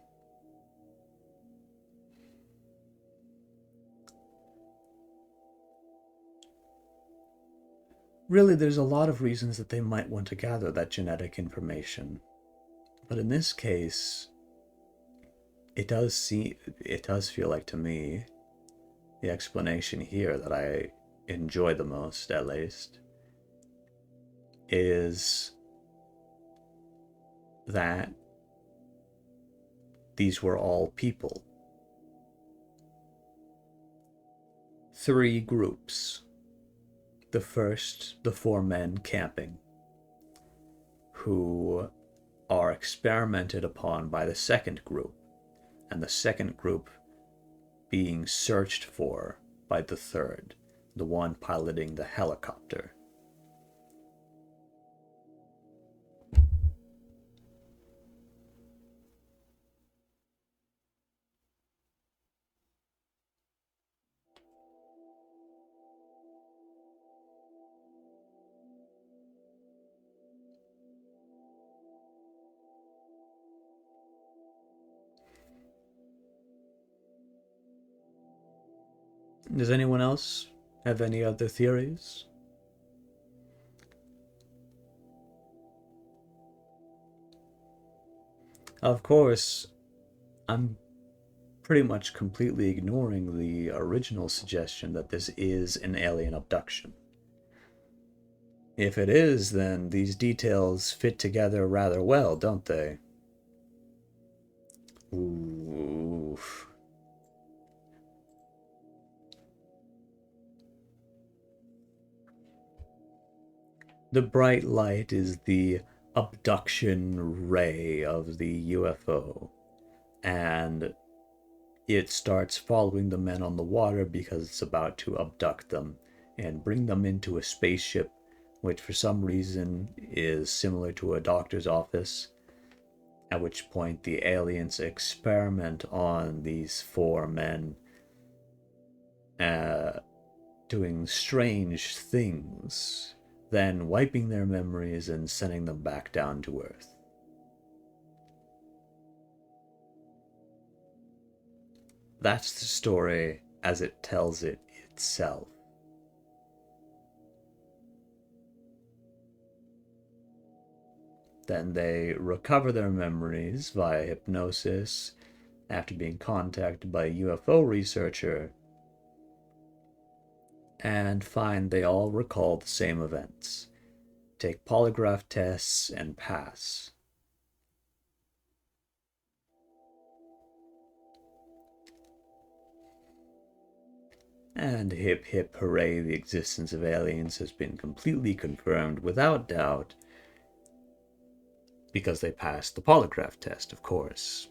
Really, there's a lot of reasons that they might want to gather that genetic information. But in this case, it does feel like to me, the explanation here that I enjoy the most, at least, is that these were all people. 3 groups. The first, the 4 men camping, who are experimented upon by the second group, and the second group being searched for by the third, the one piloting the helicopter. Does anyone else have any other theories? Of course, I'm pretty much completely ignoring the original suggestion that this is an alien abduction. If it is, then these details fit together rather well, don't they? Ooh. The bright light is the abduction ray of the UFO, and it starts following the men on the water because it's about to abduct them and bring them into a spaceship, which for some reason is similar to a doctor's office, at which point the aliens experiment on these 4 men, doing strange things, then wiping their memories and sending them back down to Earth. That's the story as it tells it itself. Then they recover their memories via hypnosis after being contacted by a UFO researcher and find they all recall the same events. Take polygraph tests and pass. And hip hip hooray, the existence of aliens has been completely confirmed without doubt, because they passed the polygraph test, of course.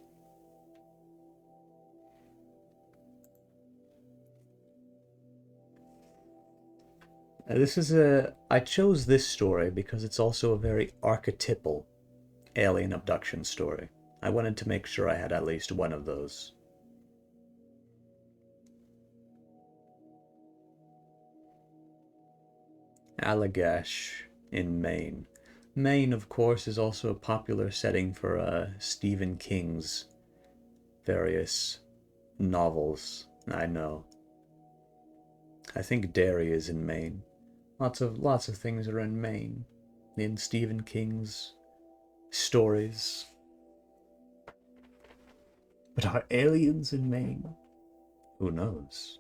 I chose this story because it's also a very archetypal alien abduction story. I wanted to make sure I had at least one of those. Allagash in Maine. Maine, of course, is also a popular setting for Stephen King's various novels. I know. I think Derry is in Maine. Lots of things are in Maine, in Stephen King's stories. But are aliens in Maine? Who knows?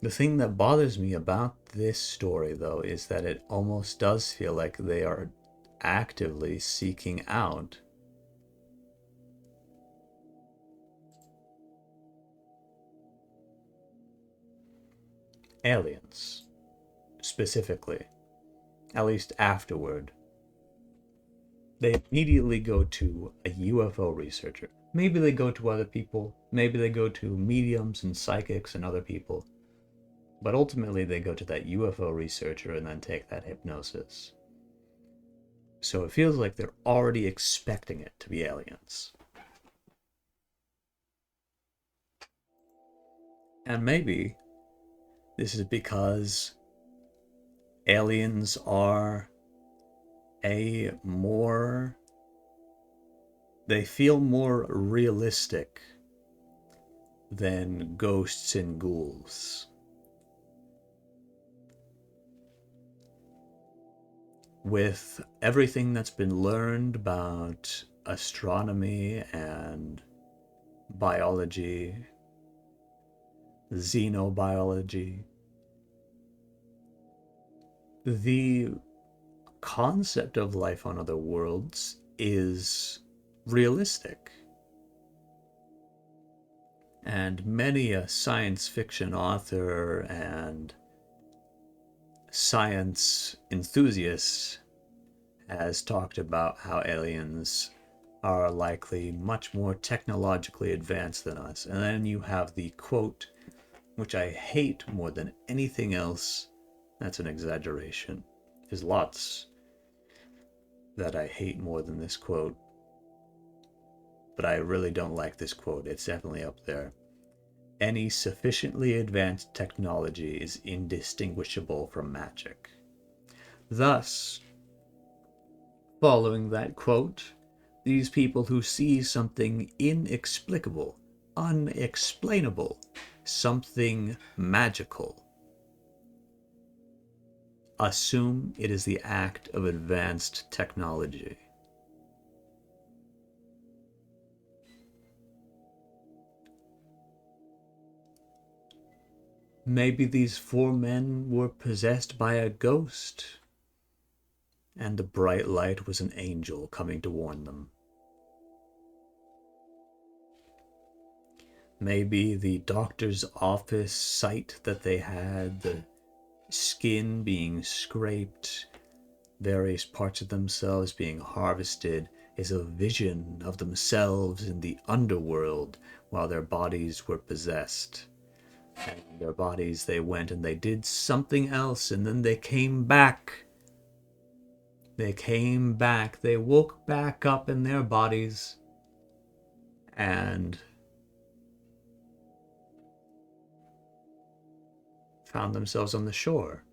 The thing that bothers me about this story, though, is that it almost does feel like they are actively seeking out aliens, specifically, at least afterward. They immediately go to a UFO researcher. Maybe they go to other people, maybe they go to mediums and psychics and other people, but ultimately they go to that UFO researcher and then take that hypnosis. So it feels like they're already expecting it to be aliens. And maybe this is because aliens are they feel more realistic than ghosts and ghouls. With everything that's been learned about astronomy and biology, xenobiology, the concept of life on other worlds is realistic. And many a science fiction author and science enthusiast has talked about how aliens are likely much more technologically advanced than us. And then you have the quote, which I hate more than anything else. That's an exaggeration. There's lots that I hate more than this quote, but I really don't like this quote. It's definitely up there. Any sufficiently advanced technology is indistinguishable from magic. Thus, following that quote, these people who see something inexplicable, unexplainable, something magical, assume it is the act of advanced technology. Maybe these four men were possessed by a ghost, and the bright light was an angel coming to warn them. Maybe the doctor's office sight that they had, the skin being scraped, various parts of themselves being harvested, is a vision of themselves in the underworld while their bodies were possessed. And their bodies, they went and they did something else, and then they came back. They came back. They woke back up in their bodies and found themselves on the shore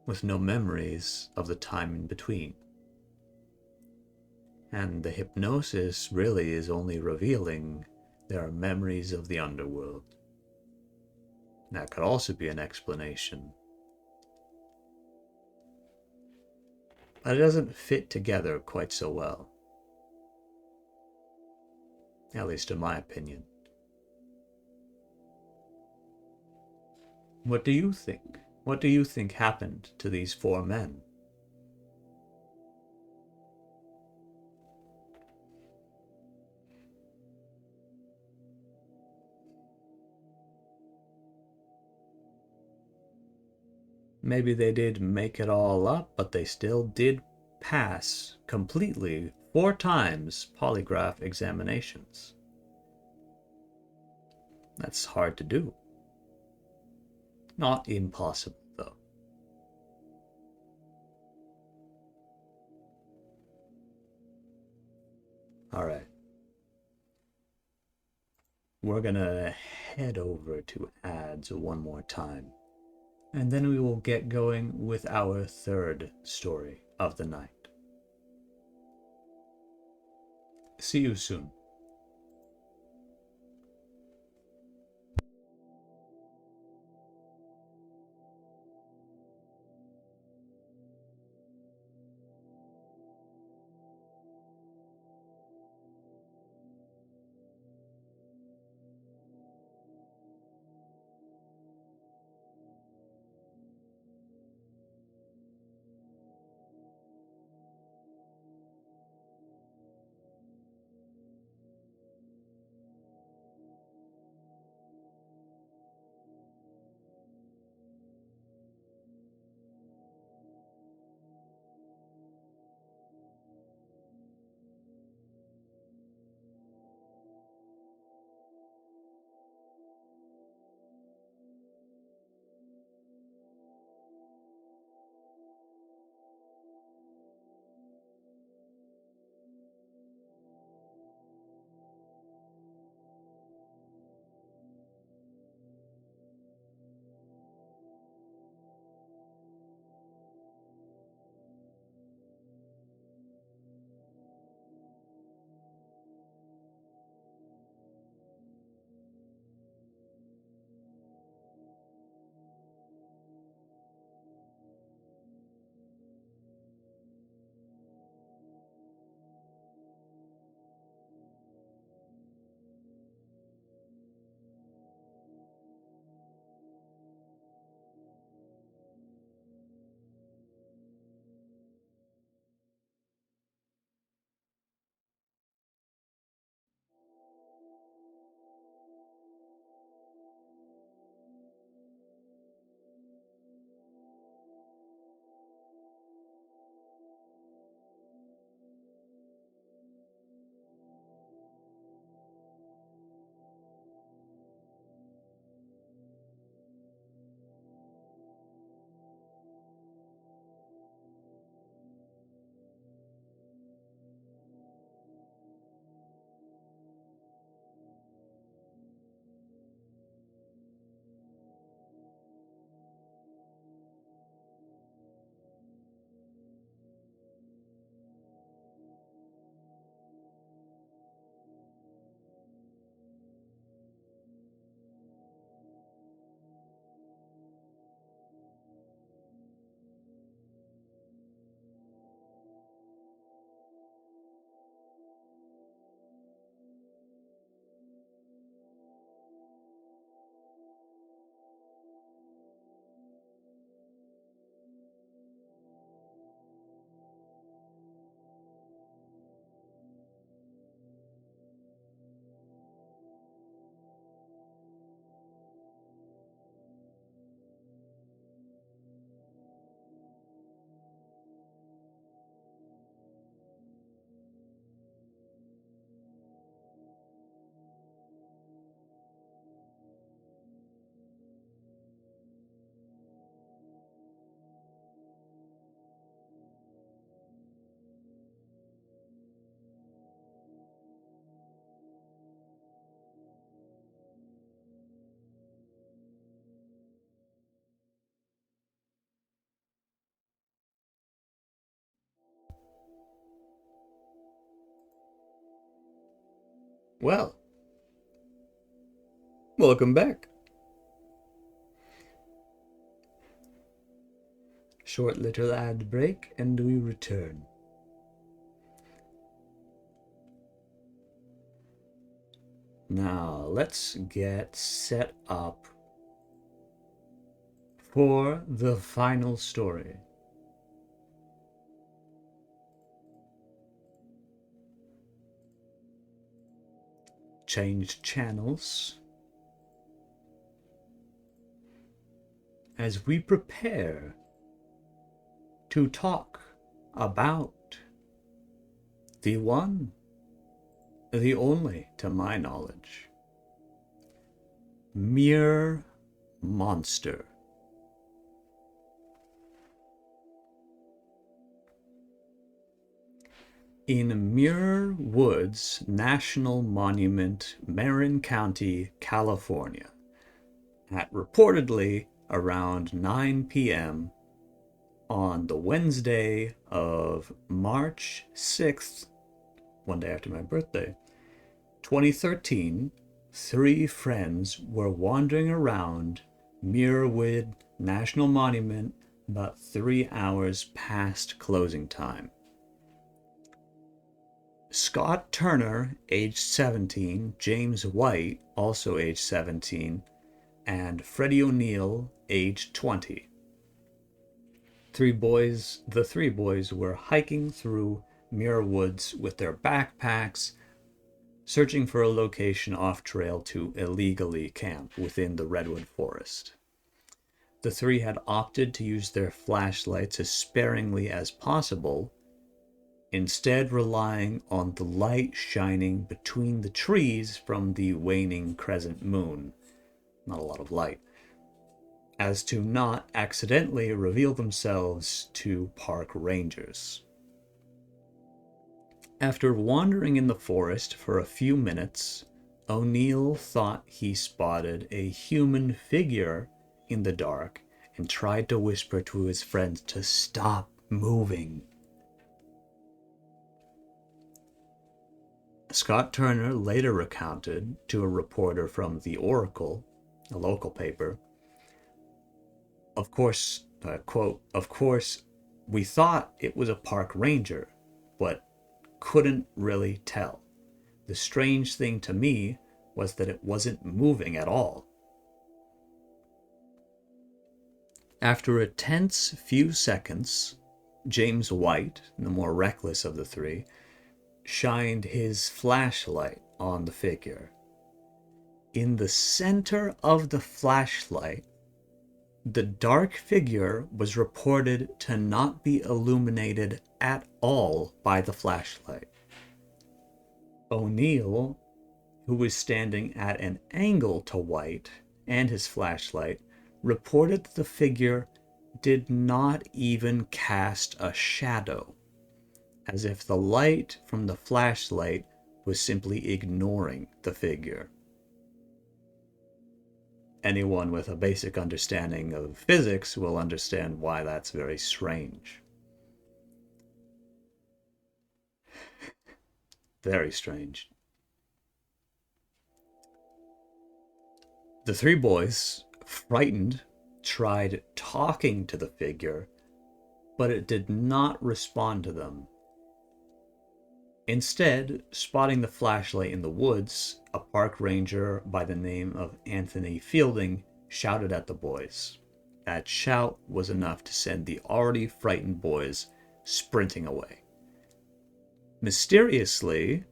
with no memories of the time in between. And the hypnosis really is only revealing their memories of the underworld. That could also be an explanation. But it doesn't fit together quite so well. At least in my opinion. What do you think? What do you think happened to these four men? Maybe they did make it all up, but they still did pass completely 4 times polygraph examinations. That's hard to do. Not impossible, though. Alright. We're gonna head over to ads one more time. And then we will get going with our third story of the night. See you soon. Well, welcome back. Short little ad break, and we return. Now, let's get set up for the final story. Change channels as we prepare to talk about the one, the only, to my knowledge, Muir Monster. In Muir Woods National Monument, Marin County, California, at reportedly around 9 p.m. on the Wednesday of March 6th, one day after my birthday, 2013, 3 friends were wandering around Muir Woods National Monument about 3 hours past closing time. Scott Turner, age 17, James White, also age 17, and Freddie O'Neill, age 20. The three boys were hiking through Muir Woods with their backpacks, searching for a location off trail to illegally camp within the redwood forest. The 3 had opted to use their flashlights as sparingly as possible, instead relying on the light shining between the trees from the waning crescent moon. Not a lot of light. As to not accidentally reveal themselves to park rangers. After wandering in the forest for a few minutes, O'Neill thought he spotted a human figure in the dark and tried to whisper to his friends to stop moving. Scott Turner later recounted to a reporter from The Oracle, a local paper, quote, "Of course, we thought it was a park ranger, but couldn't really tell. The strange thing to me was that it wasn't moving at all." After a tense few seconds, James White, the more reckless of the 3, shined his flashlight on the figure. In the center of the flashlight, the dark figure was reported to not be illuminated at all by the flashlight. O'Neill, who was standing at an angle to White and his flashlight, reported that the figure did not even cast a shadow, as if the light from the flashlight was simply ignoring the figure. Anyone with a basic understanding of physics will understand why that's very strange. Very strange. The 3 boys, frightened, tried talking to the figure, but it did not respond to them. Instead, spotting the flashlight in the woods, a park ranger by the name of Anthony Fielding shouted at the boys. That shout was enough to send the already frightened boys sprinting away. Mysteriously,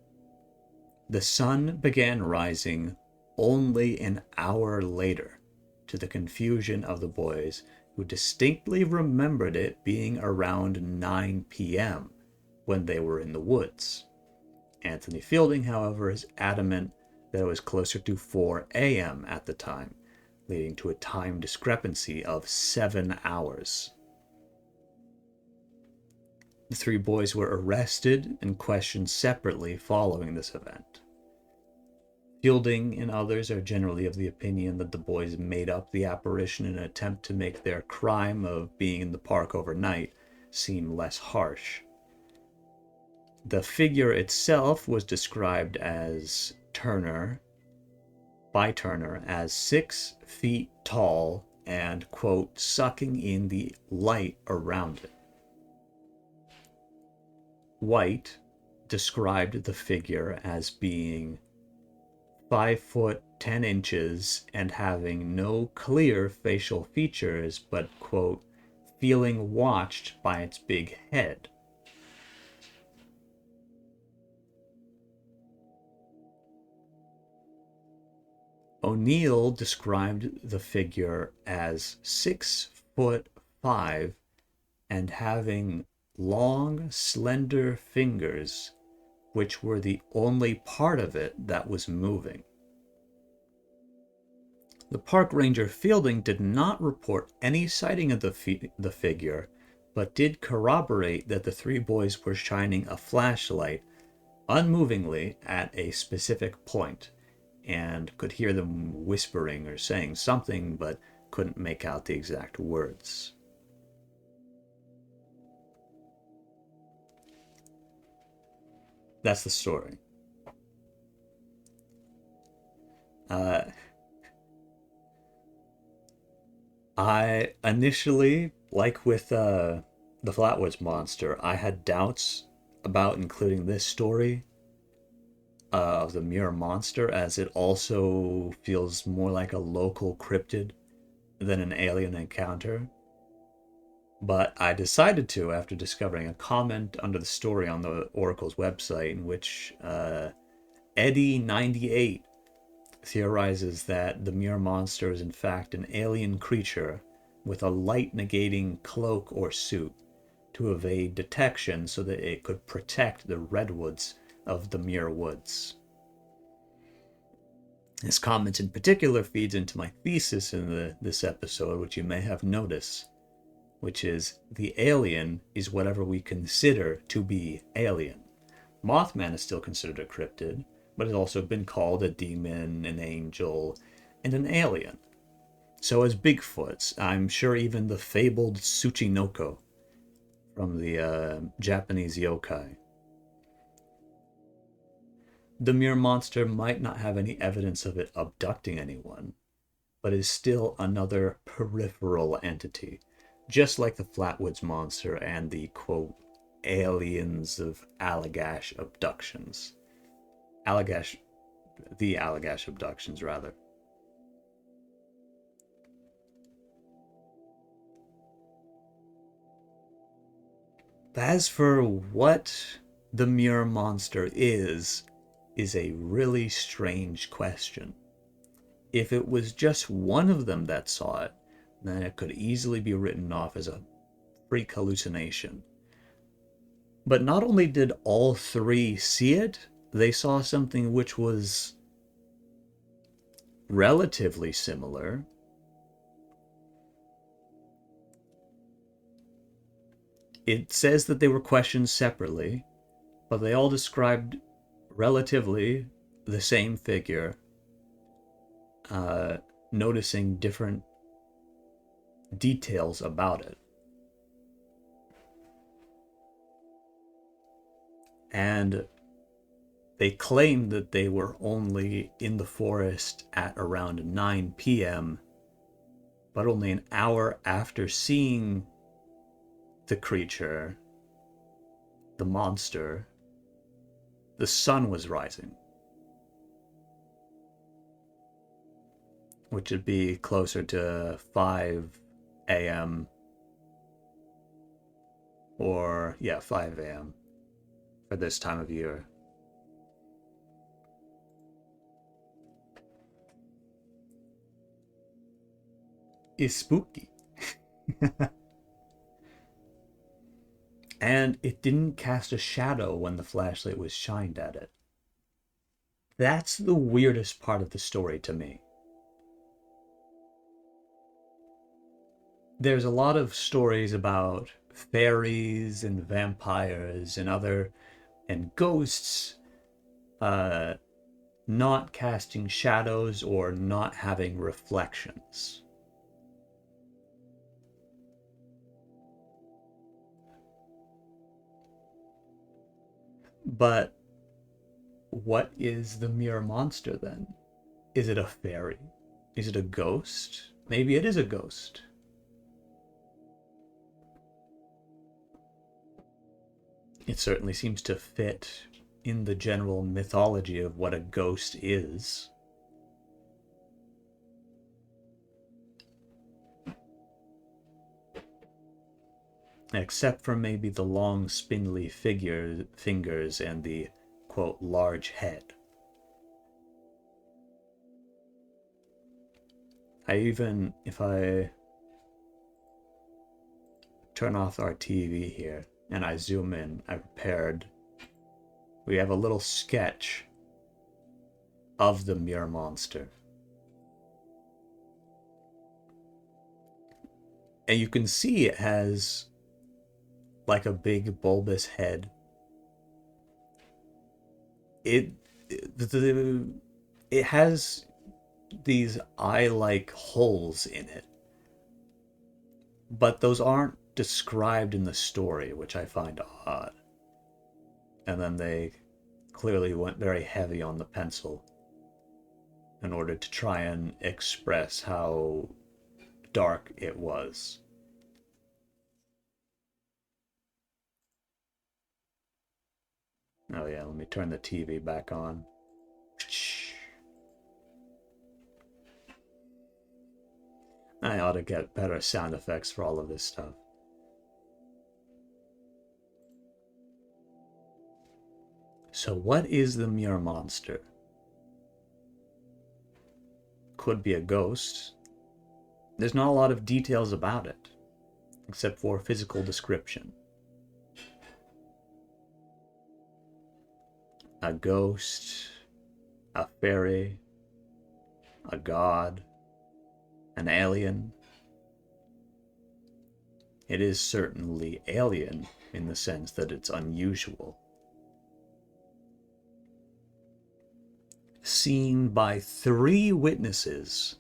the sun began rising only an hour later, to the confusion of the boys, who distinctly remembered it being around 9 p.m. when they were in the woods. Anthony Fielding, however, is adamant that it was closer to 4 a.m. at the time, leading to a time discrepancy of 7 hours. The 3 boys were arrested and questioned separately following this event. Fielding and others are generally of the opinion that the boys made up the apparition in an attempt to make their crime of being in the park overnight seem less harsh. The figure itself was described as Turner, by Turner, as 6 feet tall and, quote, sucking in the light around it. White described the figure as being 5 foot 10 inches and having no clear facial features, but, quote, feeling watched by its big head. O'Neill described the figure as 6'5" and having long, slender fingers, which were the only part of it that was moving. The park ranger Fielding did not report any sighting of the figure, but did corroborate that the 3 boys were shining a flashlight unmovingly at a specific point, and could hear them whispering or saying something, but couldn't make out the exact words. That's the story. I initially, like with the Flatwoods Monster, I had doubts about including this story of the Muir Monster, as it also feels more like a local cryptid than an alien encounter. But I decided to after discovering a comment under the story on the Oracle's website in which Eddie98 theorizes that the Muir Monster is in fact an alien creature with a light-negating cloak or suit to evade detection so that it could protect the redwoods of the Muir Woods. This comment in particular feeds into my thesis in this episode, which you may have noticed, which is the alien is whatever we consider to be alien. Mothman is still considered a cryptid, but has also been called a demon, an angel, and an alien. So is Bigfoot. I'm sure even the fabled Tsuchinoko from the Japanese yokai. The Muir Monster might not have any evidence of it abducting anyone, but is still another peripheral entity, just like the Flatwoods Monster and the, quote, aliens of Allagash abductions. The Allagash abductions, rather. As for what the Muir Monster is a really strange question. If it was just one of them that saw it, then it could easily be written off as a freak hallucination. But not only did all 3 see it, they saw something which was relatively similar. It says that they were questioned separately, but they all described relatively the same figure, noticing different details about it. And they claimed that they were only in the forest at around 9 p.m., but only an hour after seeing the creature, the monster, the sun was rising, which would be closer to 5 a.m. or, 5 a.m. for this time of year. It's spooky. And it didn't cast a shadow when the flashlight was shined at it. That's the weirdest part of the story to me. There's a lot of stories about fairies and vampires and ghosts not casting shadows or not having reflections. But what is the Mirror Monster then? Is it a fairy? Is it a ghost? Maybe it is a ghost. It certainly seems to fit in the general mythology of what a ghost is. Except for maybe the long spindly fingers and the, quote, large head. If I turn off our TV here and I zoom in, we have a little sketch of the Mirror Monster. And you can see it has like a big bulbous head. It has these eye-like holes in it, but those aren't described in the story, which I find odd. And then they clearly went very heavy on the pencil in order to try and express how dark it was. Oh yeah, let me turn the TV back on. I ought to get better sound effects for all of this stuff. So what is the Mirror Monster? Could be a ghost. There's not a lot of details about it, except for physical description. A ghost, a fairy, a god, an alien. It is certainly alien in the sense that it's unusual. Seen by 3 witnesses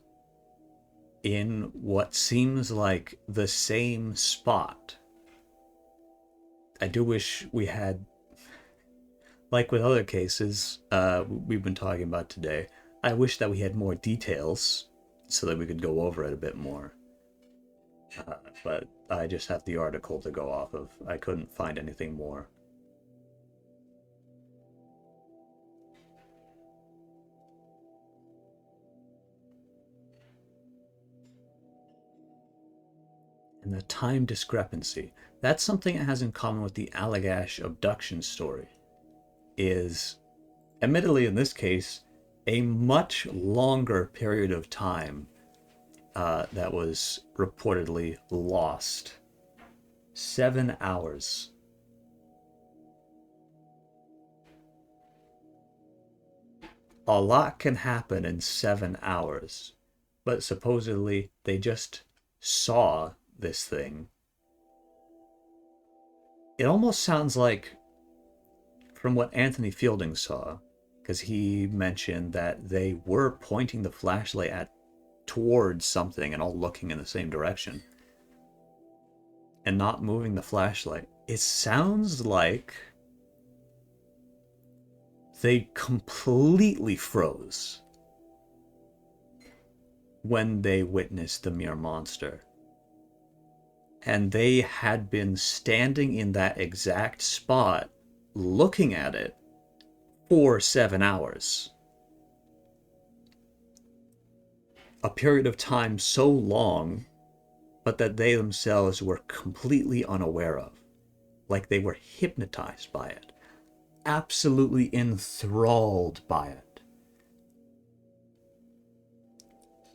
in what seems like the same spot. I do wish we had, like with other cases we've been talking about today, I wish that we had more details so that we could go over it a bit more. But I just have the article to go off of. I couldn't find anything more. And the time discrepancy. That's something it has in common with the Allagash abduction story. Is, admittedly in this case, a much longer period of time that was reportedly lost. 7 hours. A lot can happen in 7 hours, but supposedly they just saw this thing. It almost sounds like from what Anthony Fielding saw, because he mentioned that they were pointing the flashlight towards something and all looking in the same direction and not moving the flashlight. It sounds like they completely froze when they witnessed the Mirror Monster. And they had been standing in that exact spot looking at it for 7 hours. A period of time so long, but that they themselves were completely unaware of. Like they were hypnotized by it. Absolutely enthralled by it.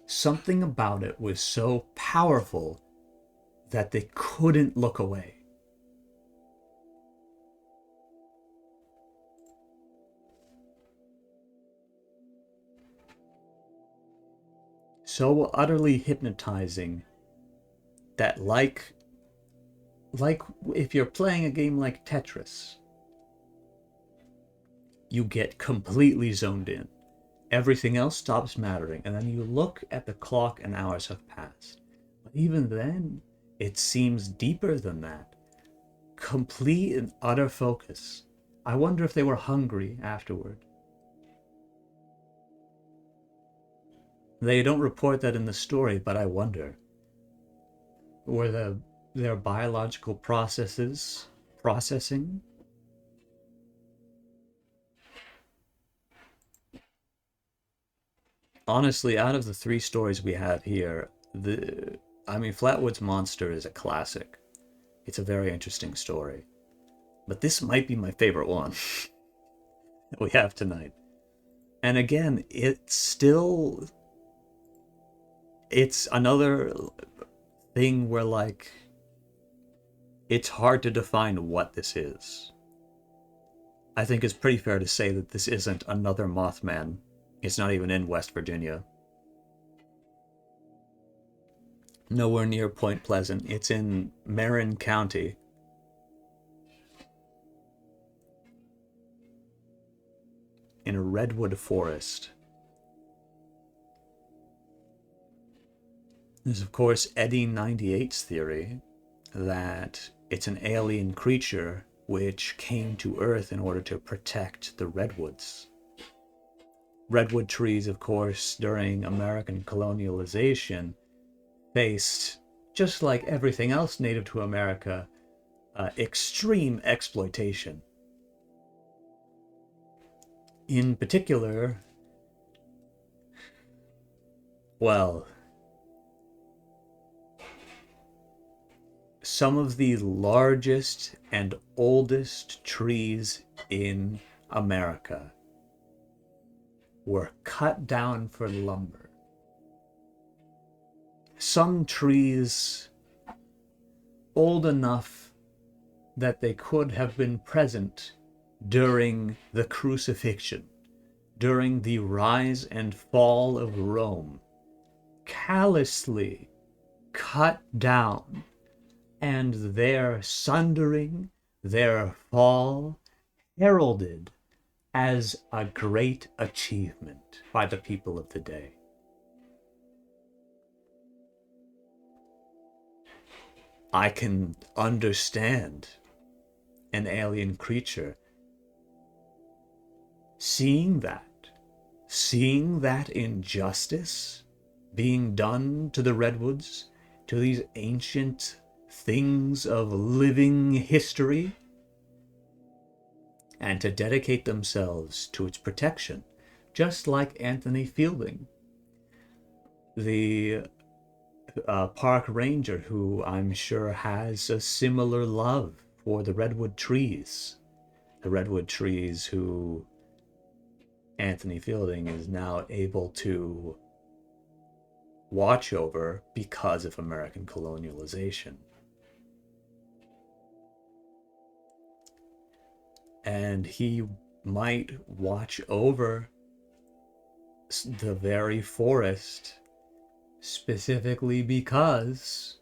Something about it was so powerful that they couldn't look away. So utterly hypnotizing that like if you're playing a game like Tetris, you get completely zoned in. Everything else stops mattering, and then you look at the clock and hours have passed. But even then, it seems deeper than that. Complete and utter focus. I wonder if they were hungry afterward. They don't report that in the story, but I wonder, were their biological processing? Honestly, out of the three stories we have here, Flatwoods Monster is a classic. It's a very interesting story. But this might be my favorite one that we have tonight. And again, it's another thing where, like, it's hard to define what this is. I think it's pretty fair to say that this isn't another Mothman. It's not even in West Virginia. Nowhere near Point Pleasant. It's in Marin County. In a redwood forest. There's, of course, Eddie 98's theory that it's an alien creature which came to Earth in order to protect the redwoods. Redwood trees, of course, during American colonialization, faced, just like everything else native to America, extreme exploitation. In particular, well, some of the largest and oldest trees in America were cut down for lumber. Some trees old enough that they could have been present during the crucifixion, during the rise and fall of Rome, callously cut down, and their sundering, their fall, heralded as a great achievement by the people of the day. I can understand an alien creature seeing that injustice being done to the redwoods, to these ancient things of living history, and to dedicate themselves to its protection, just like Anthony Fielding, the park ranger who I'm sure has a similar love for the redwood trees who Anthony Fielding is now able to watch over because of American colonialization. And he might watch over the very forest specifically because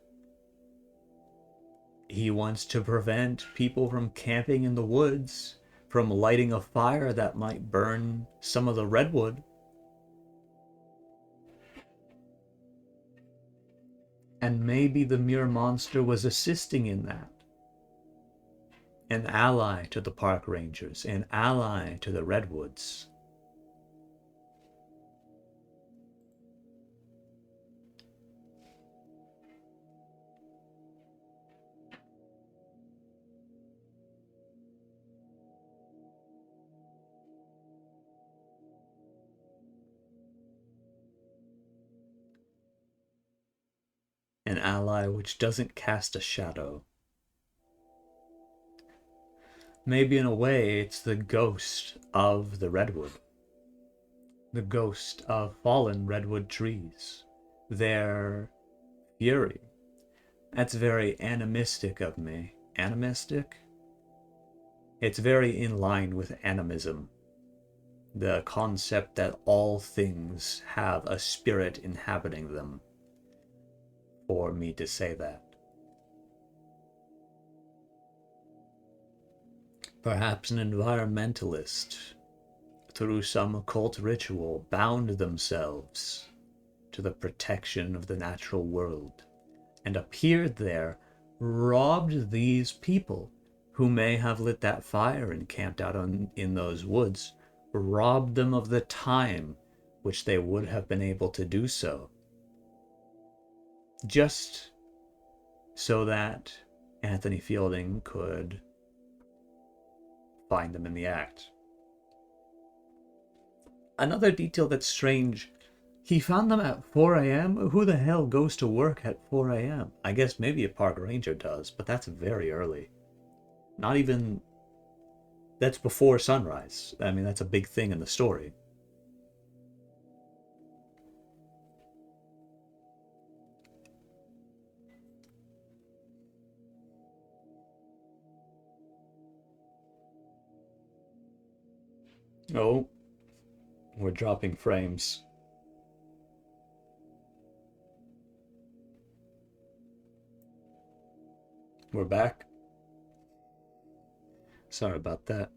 he wants to prevent people from camping in the woods, from lighting a fire that might burn some of the redwood. And maybe the Muir Monster was assisting in that. An ally to the park rangers, an ally to the redwoods. An ally which doesn't cast a shadow. Maybe in a way it's the ghost of the redwood. The ghost of fallen redwood trees. Their fury. That's very animistic of me. Animistic? It's very in line with animism. The concept that all things have a spirit inhabiting them. For me to say that. Perhaps an environmentalist, through some occult ritual, bound themselves to the protection of the natural world, and appeared there, robbed these people who may have lit that fire and camped out in those woods, robbed them of the time, which they would have been able to do so, just so that Anthony Fielding could find them in the act. Another detail that's strange, he found them at 4 a.m.? Who the hell goes to work at 4 a.m.? I guess maybe a park ranger does, but that's very early. Not even... That's before sunrise. I mean, that's a big thing in the story. Oh, we're dropping frames. We're back. Sorry about that.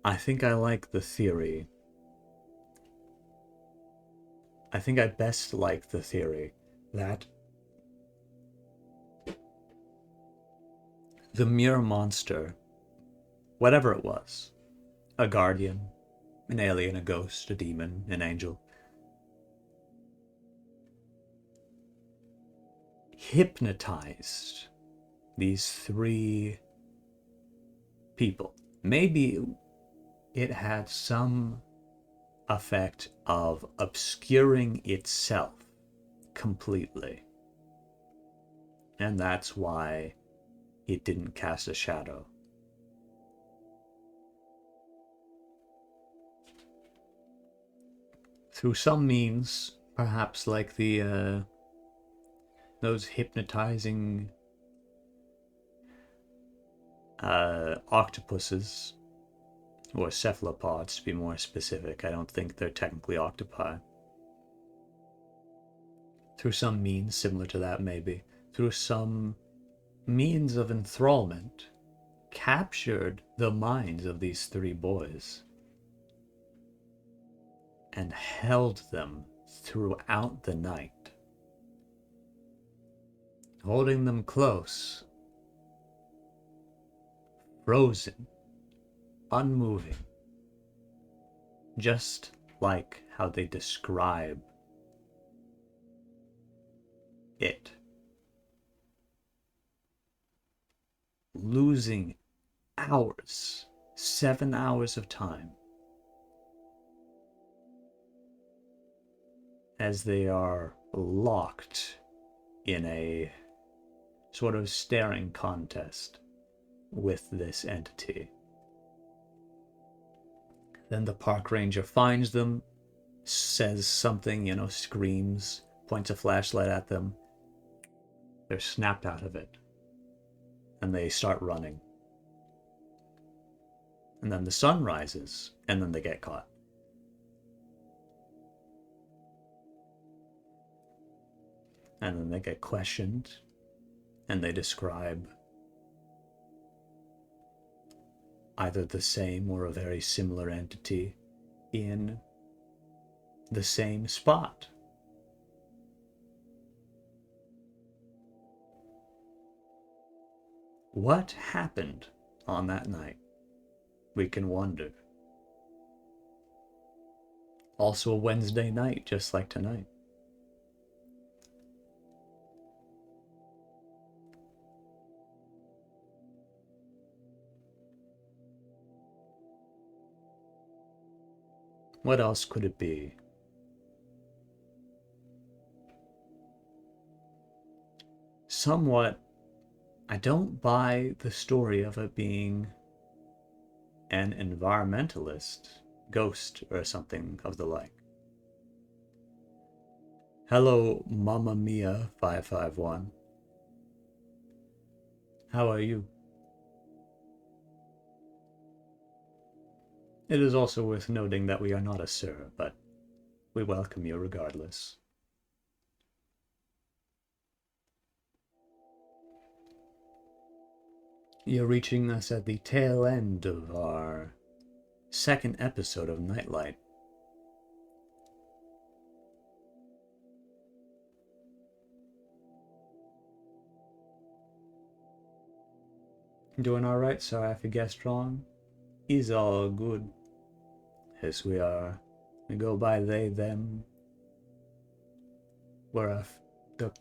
I think I like the theory. I think I best like the theory that the mirror monster, whatever it was, a guardian, an alien, a ghost, a demon, an angel, hypnotized these three people. Maybe it had some effect of obscuring itself completely. And that's why it didn't cast a shadow. Through some means, perhaps like the those hypnotizing octopuses, or cephalopods to be more specific. I don't think they're technically octopi. Through some means similar to that, maybe. Through some means of enthrallment, captured the minds of these three boys and held them throughout the night, holding them close, frozen, unmoving, just like how they describe it. Losing hours, 7 hours of time, as they are locked in a sort of staring contest with this entity. Then the park ranger finds them, says something, screams, points a flashlight at them. They're snapped out of it, and they start running. And then the sun rises, and then they get caught. And then they get questioned, and they describe either the same or a very similar entity in the same spot. What happened on that night? We can wonder. Also a Wednesday night, just like tonight. What else could it be? Somewhat, I don't buy the story of it being an environmentalist, ghost, or something of the like. Hello, Mamma Mia 551. How are you? It is also worth noting that we are not a sir, but we welcome you regardless. You're reaching us at the tail end of our second episode of Nightlight. Doing alright, sorry if you guessed wrong. He's all good. Yes, we are. We go by they, them. We're the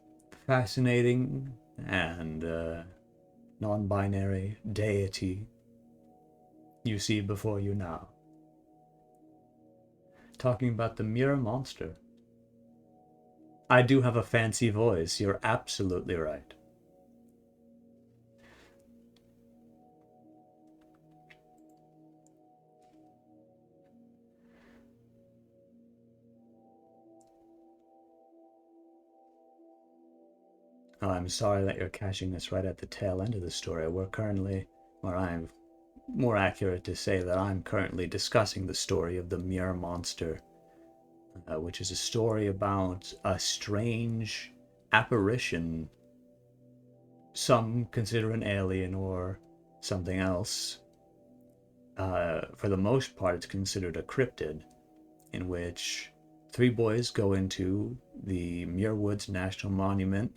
fascinating and non-binary deity you see before you now. Talking about the Mirror Monster. I do have a fancy voice, you're absolutely right. Oh, I'm sorry that you're catching this right at the tail end of the story. We're currently, or I'm more accurate to say that I'm currently discussing the story of the Mirror Monster, which is a story about a strange apparition. Some consider an alien or something else. For the most part, it's considered a cryptid, in which three boys go into the Muir Woods National Monument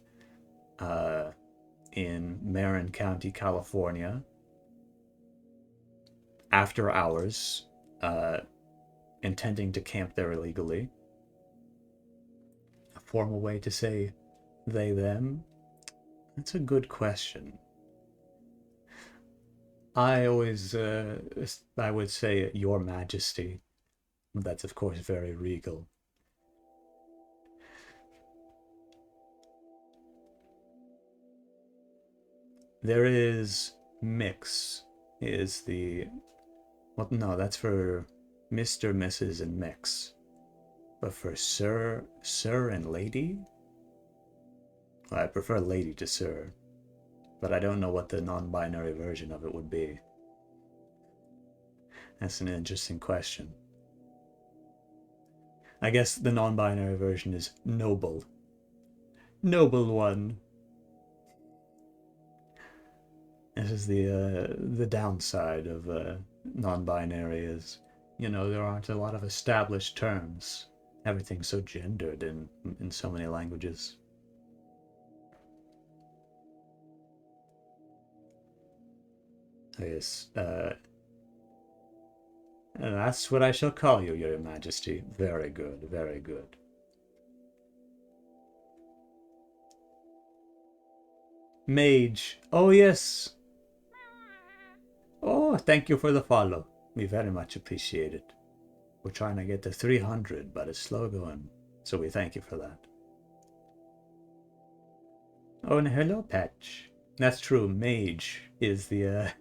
in Marin County, California, after hours, intending to camp there illegally. A formal way to say they, them? That's a good question. I always, I would say Your Majesty. That's of course very regal. There is Mix, is the, well, no, that's for Mr., Mrs., and Mix. But for Sir and Lady? Well, I prefer Lady to Sir, but I don't know what the non-binary version of it would be. That's an interesting question. I guess the non-binary version is Noble. Noble one. This is the downside of non-binary is, you know, there aren't a lot of established terms. Everything's so gendered in so many languages. Yes, and that's what I shall call you, Your Majesty. Very good, very good. Mage. Oh, yes. Oh, thank you for the follow. We very much appreciate it. We're trying to get to 300, but it's slow going. So we thank you for that. Oh, and hello, Patch. That's true. Mage is the,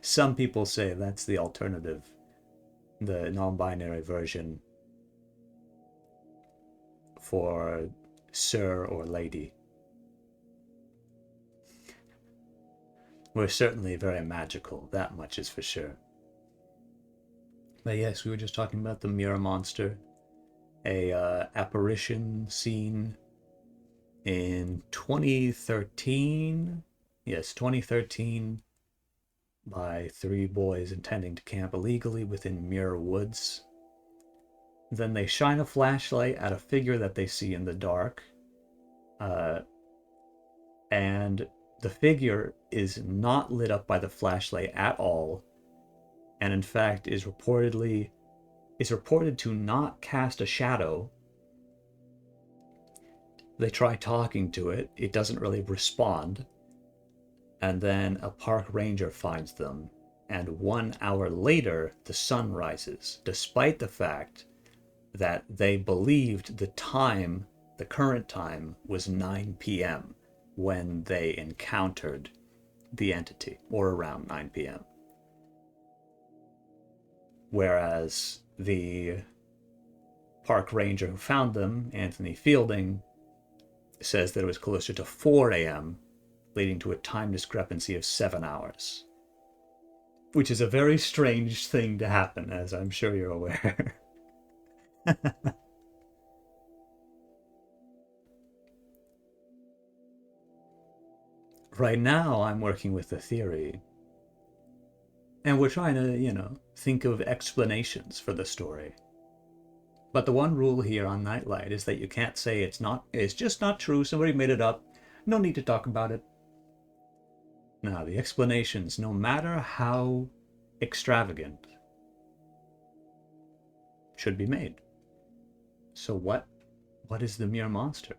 some people say that's the alternative. The non-binary version for Sir or Lady. We're certainly very magical, that much is for sure. But yes, we were just talking about the Mirror Monster, a apparition seen in 2013. Yes, 2013, by three boys intending to camp illegally within Muir Woods. Then they shine a flashlight at a figure that they see in the dark, and the figure is not lit up by the flashlight at all, and in fact is reported to not cast a shadow. They try talking to it, it doesn't really respond, and then a park ranger finds them, and 1 hour later the sun rises, despite the fact that they believed the current time was 9 p.m. when they encountered the entity, or around 9 p.m. Whereas the park ranger who found them, Anthony Fielding, says that it was closer to 4 a.m., leading to a time discrepancy of 7 hours. Which is a very strange thing to happen, as I'm sure you're aware. Right now, I'm working with the theory And we're trying to, think of explanations for the story. But the one rule here on Nightlight is that you can't say it's just not true, somebody made it up, no need to talk about it. Now, the explanations, no matter how extravagant, should be made. So what is the Muir monster?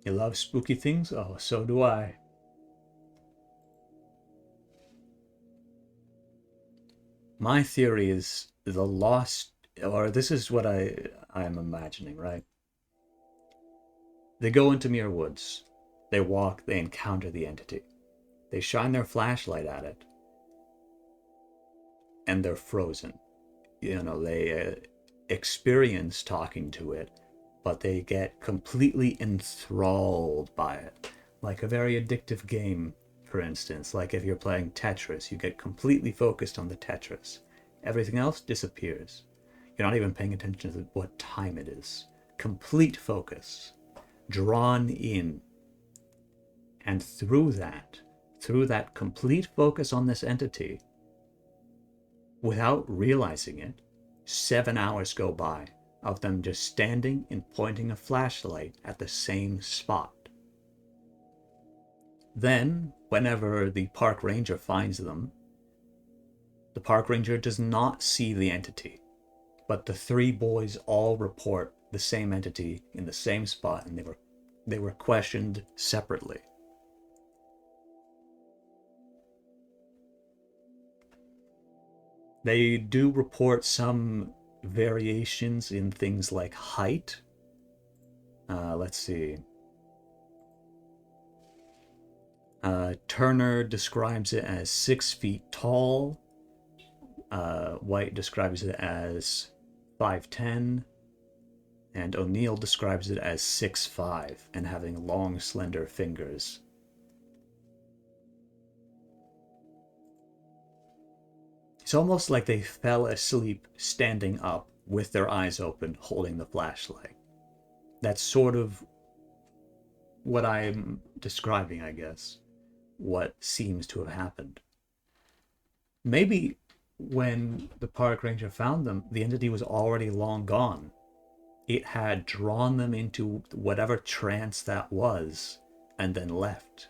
You love spooky things? Oh, so do I. My theory is the lost, or this is what I'm imagining, right? They go into Muir Woods. They walk, they encounter the entity. They shine their flashlight at it. And they're frozen. They experience talking to it, but they get completely enthralled by it. Like a very addictive game, for instance. Like if you're playing Tetris, you get completely focused on the Tetris. Everything else disappears. You're not even paying attention to what time it is. Complete focus. Drawn in. And through that complete focus on this entity, without realizing it, 7 hours go by of them just standing and pointing a flashlight at the same spot. Then, whenever the park ranger finds them, the park ranger does not see the entity, but the three boys all report the same entity in the same spot, and they were questioned separately. They do report some variations in things like height. Let's see. Turner describes it as 6 feet tall. White describes it as 5'10", and O'Neill describes it as 6'5", and having long, slender fingers. It's almost like they fell asleep standing up with their eyes open, holding the flashlight. That's sort of what I'm describing, I guess. What seems to have happened. Maybe when the park ranger found them, the entity was already long gone. It had drawn them into whatever trance that was, and then left.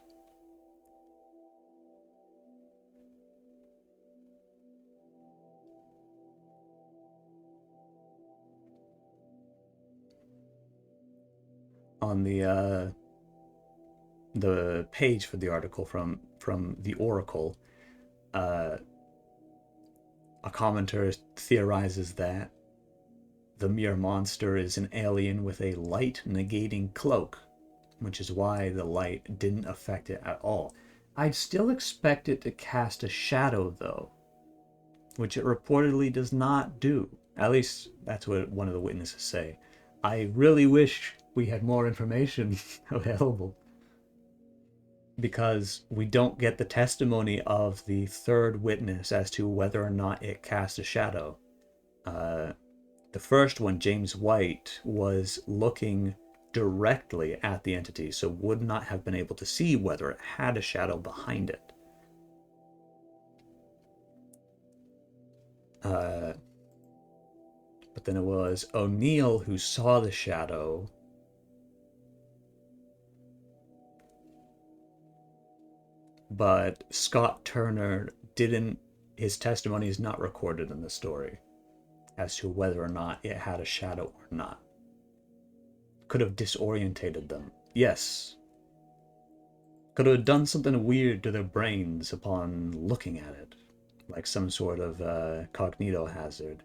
On the page for the article from the Oracle, a commenter theorizes that the Muir monster is an alien with a light negating cloak, which is why the light didn't affect it at all. I'd still expect it to cast a shadow, though, which it reportedly does not do. At least that's what one of the witnesses say. I really wish we had more information available, because we don't get the testimony of the third witness as to whether or not it cast a shadow. The first one, James White, was looking directly at the entity, so would not have been able to see whether it had a shadow behind it. But then it was O'Neill who saw the shadow. But Scott Turner didn't, his testimony is not recorded in the story as to whether or not it had a shadow or not. Could have disorientated them. Yes. Could have done something weird to their brains upon looking at it, like some sort of cognito hazard.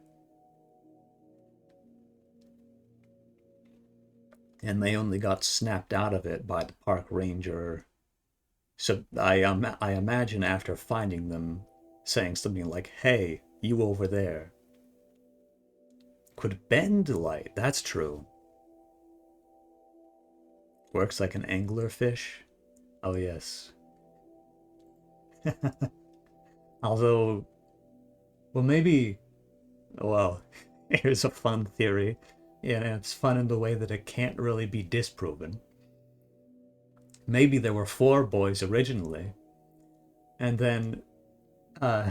And they only got snapped out of it by the park ranger. So I imagine after finding them, saying something like, "Hey, you over there." Could bend light, that's true. Works like an anglerfish. Oh yes. Although, well, maybe, well, here's a fun theory. Yeah, it's fun in the way that it can't really be disproven. maybe there were 4 boys originally, and then uh,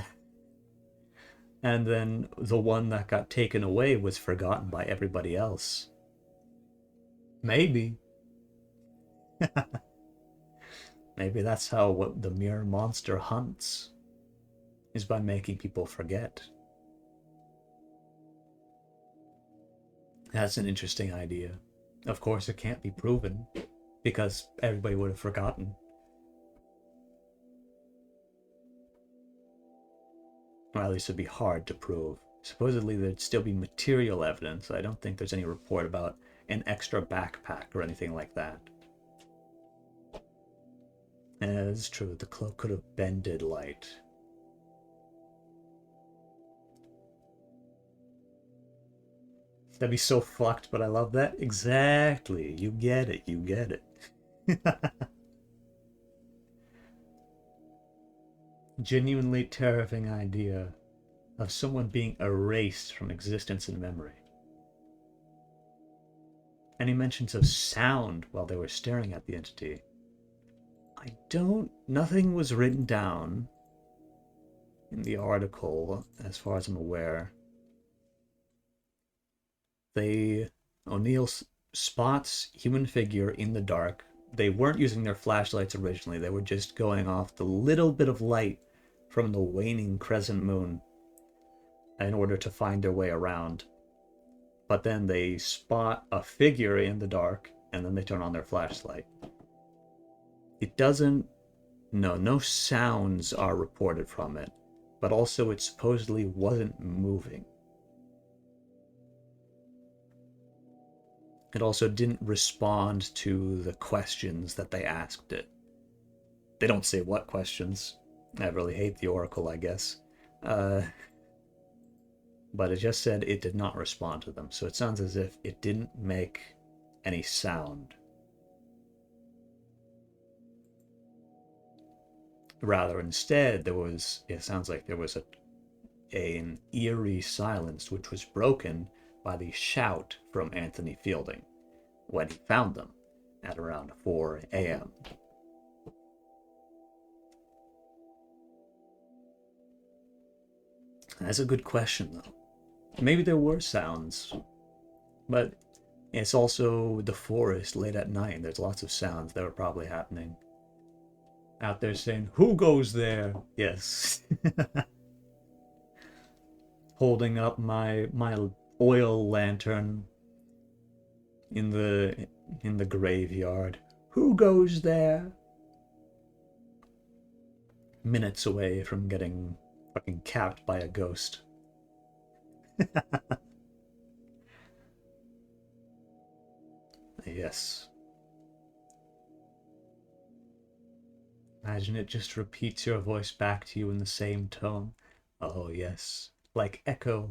the one that got taken away was forgotten by everybody else. Maybe. Maybe that's how what the mirror monster hunts, is by making people forget. That's an interesting idea. Of course, it can't be proven, because everybody would have forgotten. Or at least it'd be hard to prove. Supposedly there'd still be material evidence. I don't think there's any report about an extra backpack or anything like that. And it's true, the cloak could have bended light. That'd be so fucked, but I love that. Exactly. You get it. You get it. Genuinely terrifying idea of someone being erased from existence and memory. Any mentions of sound while they were staring at the entity? Nothing was written down in the article, as far as I'm aware. O'Neill spots human figure in the dark. They weren't using their flashlights originally. They were just going off the little bit of light from the waning crescent moon in order to find their way around. But then they spot a figure in the dark, and then they turn on their flashlight. It doesn't... No sounds are reported from it, but also it supposedly wasn't moving. It also didn't respond to the questions that they asked it. They don't say what questions. I really hate the Oracle, I guess. But it just said it did not respond to them, so it sounds as if it didn't make any sound. Rather, instead, it sounds like there was an eerie silence which was broken by the shout from Anthony Fielding when he found them at around 4 a.m. That's a good question, though. Maybe there were sounds, but it's also the forest late at night. There's lots of sounds that were probably happening. Out there saying, "Who goes there?" Yes. Holding up my oil lantern in the graveyard. Who goes there? Minutes away from getting fucking capped by a ghost. Yes. Imagine it just repeats your voice back to you in the same tone. Oh yes, like echo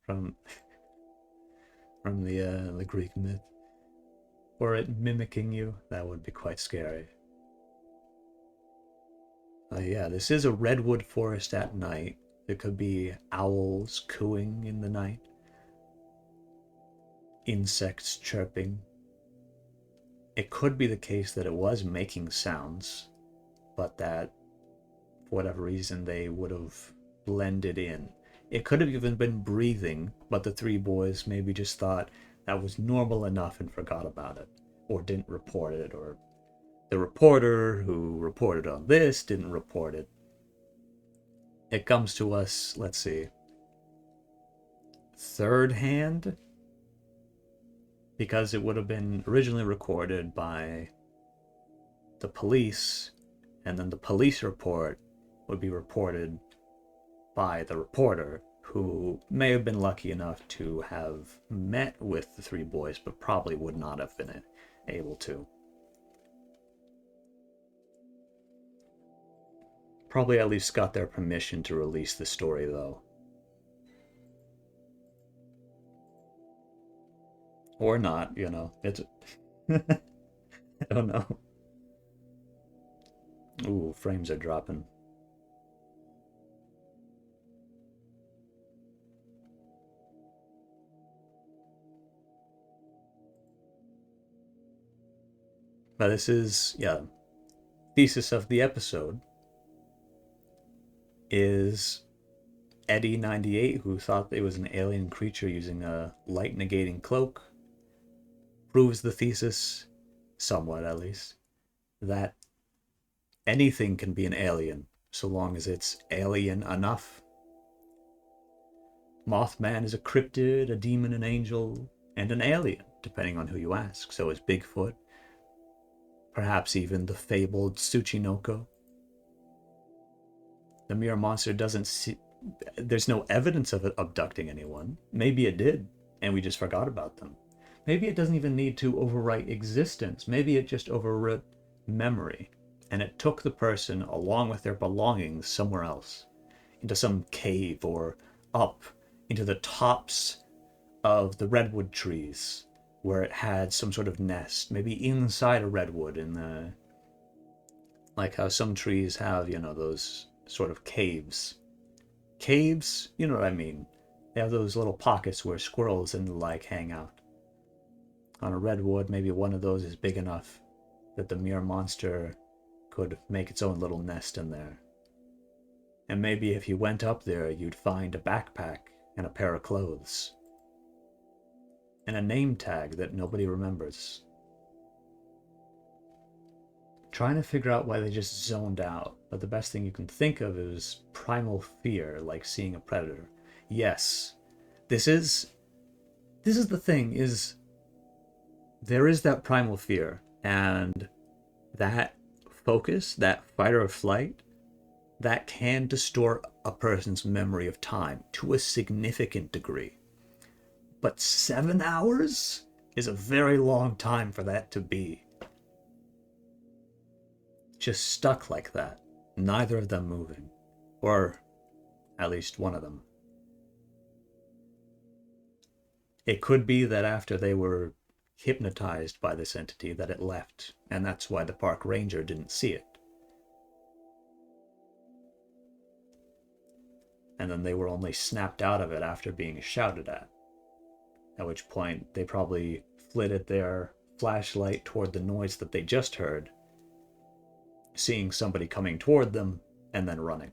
from the Greek myth. Or it mimicking you. That would be quite scary. Yeah, this is a redwood forest at night. There could be owls cooing in the night, insects chirping. It could be the case that it was making sounds, but that, for whatever reason, they would have blended in. It could have even been breathing, but the 3 boys maybe just thought that was normal enough and forgot about it, or didn't report it, or the reporter who reported on this didn't report it. It comes to us, let's see, third hand, because it would have been originally recorded by the police, and then the police report would be reported by the reporter, who may have been lucky enough to have met with the 3 boys, but probably would not have been able to. Probably at least got their permission to release the story, though. Or not, you know. It's... I don't know. Ooh, frames are dropping. But this is, yeah, thesis of the episode is Eddie 98, who thought it was an alien creature using a light negating cloak, proves the thesis, somewhat at least, that anything can be an alien so long as it's alien enough. Mothman is a cryptid, a demon, an angel, and an alien, depending on who you ask. So is Bigfoot, perhaps even the fabled Tsuchinoko. The mirror monster doesn't see... There's no evidence of it abducting anyone. Maybe it did, and we just forgot about them. Maybe it doesn't even need to overwrite existence. Maybe it just overwrote memory, and it took the person along with their belongings somewhere else, into some cave or up into the tops of the redwood trees, where it had some sort of nest, maybe inside a redwood in the... Like how some trees have, you know, those sort of caves. Caves? You know what I mean. They have those little pockets where squirrels and the like hang out. On a redwood, maybe one of those is big enough that the mirror monster could make its own little nest in there. And maybe if you went up there, you'd find a backpack and a pair of clothes. And a name tag that nobody remembers. Trying to figure out why they just zoned out, but the best thing you can think of is primal fear, like seeing a predator. Yes, this is the thing, is there is that primal fear, and that focus, that fight or flight, that can distort a person's memory of time to a significant degree. But 7 hours is a very long time for that to be. Just stuck like that, neither of them moving, or at least one of them. It could be that after they were hypnotized by this entity that it left, and that's why the park ranger didn't see it. And then they were only snapped out of it after being shouted at which point they probably flitted their flashlight toward the noise that they just heard, seeing somebody coming toward them, and then running.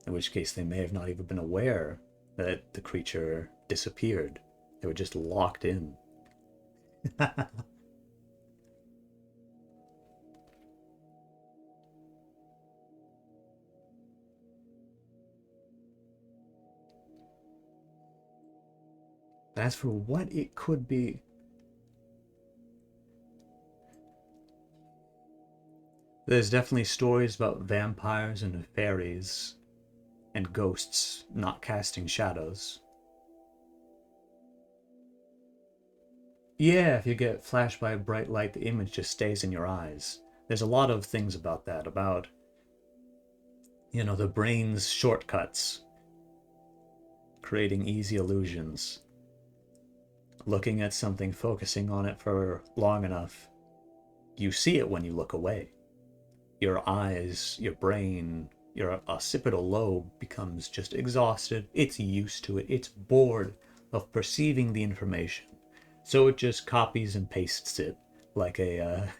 In which case they may have not even been aware that the creature disappeared. They were just locked in. As for what it could be, there's definitely stories about vampires and fairies and ghosts not casting shadows. Yeah, if you get flashed by a bright light, the image just stays in your eyes. There's a lot of things about that, about, you know, the brain's shortcuts, creating easy illusions. Looking at something, focusing on it for long enough, you see it when you look away. Your eyes, your brain, your occipital lobe becomes just exhausted. It's used to it. It's bored of perceiving the information. So it just copies and pastes it like a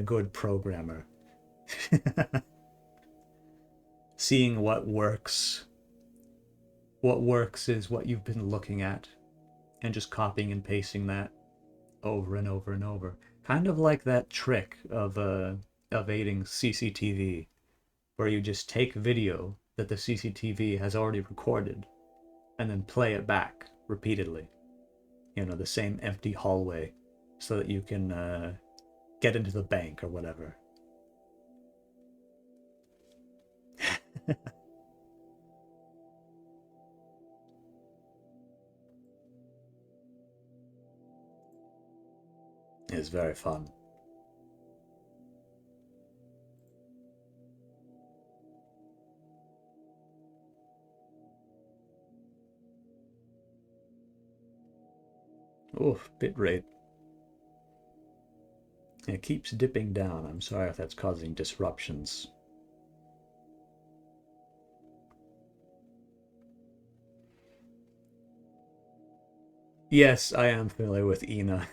good programmer. Seeing what works. What works is what you've been looking at, and just copying and pasting that over and over and over. Kind of like that trick of evading CCTV, where you just take video that the CCTV has already recorded and then play it back repeatedly. You know, the same empty hallway, so that you can get into the bank or whatever. It's very fun. Oof, bitrate. It keeps dipping down. I'm sorry if that's causing disruptions. Yes, I am familiar with Ina.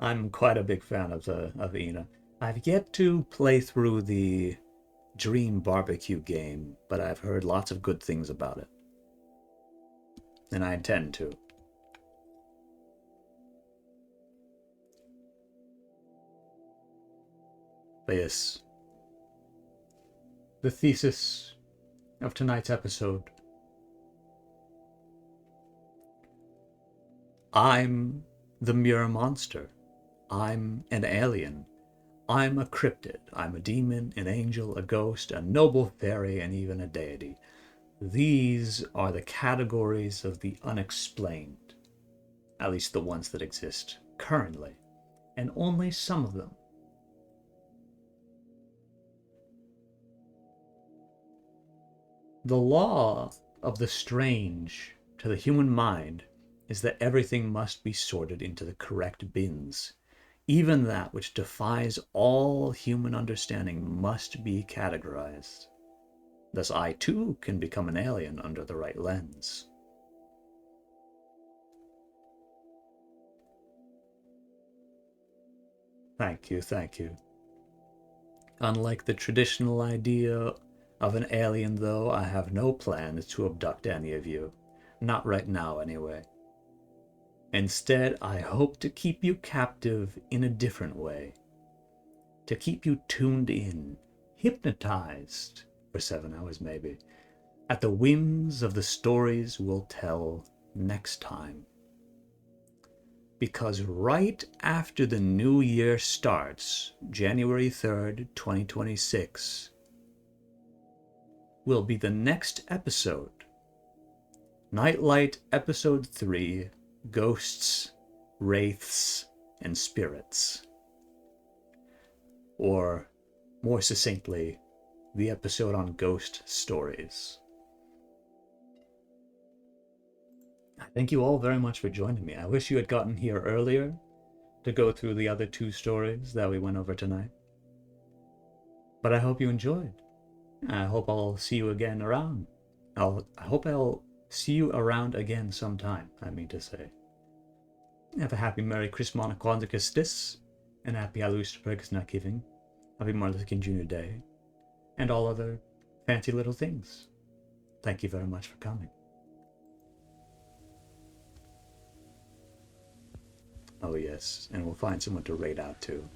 I'm quite a big fan of Ina. I've yet to play through the Dream Barbecue game, but I've heard lots of good things about it. And I intend to. But yes, the thesis of tonight's episode. I'm the Mirror Monster. I'm an alien. I'm a cryptid. I'm a demon, an angel, a ghost, a noble fairy, and even a deity. These are the categories of the unexplained, at least the ones that exist currently, and only some of them. The law of the strange to the human mind is that everything must be sorted into the correct bins. Even that which defies all human understanding must be categorized. Thus I too can become an alien under the right lens. Thank you, thank you. Unlike the traditional idea of an alien, though, I have no plans to abduct any of you. Not right now, anyway. Instead, I hope to keep you captive in a different way. To keep you tuned in, hypnotized, for 7 hours maybe, at the whims of the stories we'll tell next time. Because right after the new year starts, January 3rd, 2026, will be the next episode. Nightlight Episode 3, Ghosts, Wraiths, and Spirits. Or, more succinctly, the episode on ghost stories. Thank you all very much for joining me. I wish you had gotten here earlier to go through the other 2 stories that we went over tonight. But I hope you enjoyed. I hope I'll see you again around. I hope I'll see you around again sometime, I mean to say. Have a happy Merry Christmas Kwanzaa and happy Thanksgiving, happy Martin Luther King Jr. Day, and all other fancy little things. Thank you very much for coming. Oh yes, and we'll find someone to raid out too.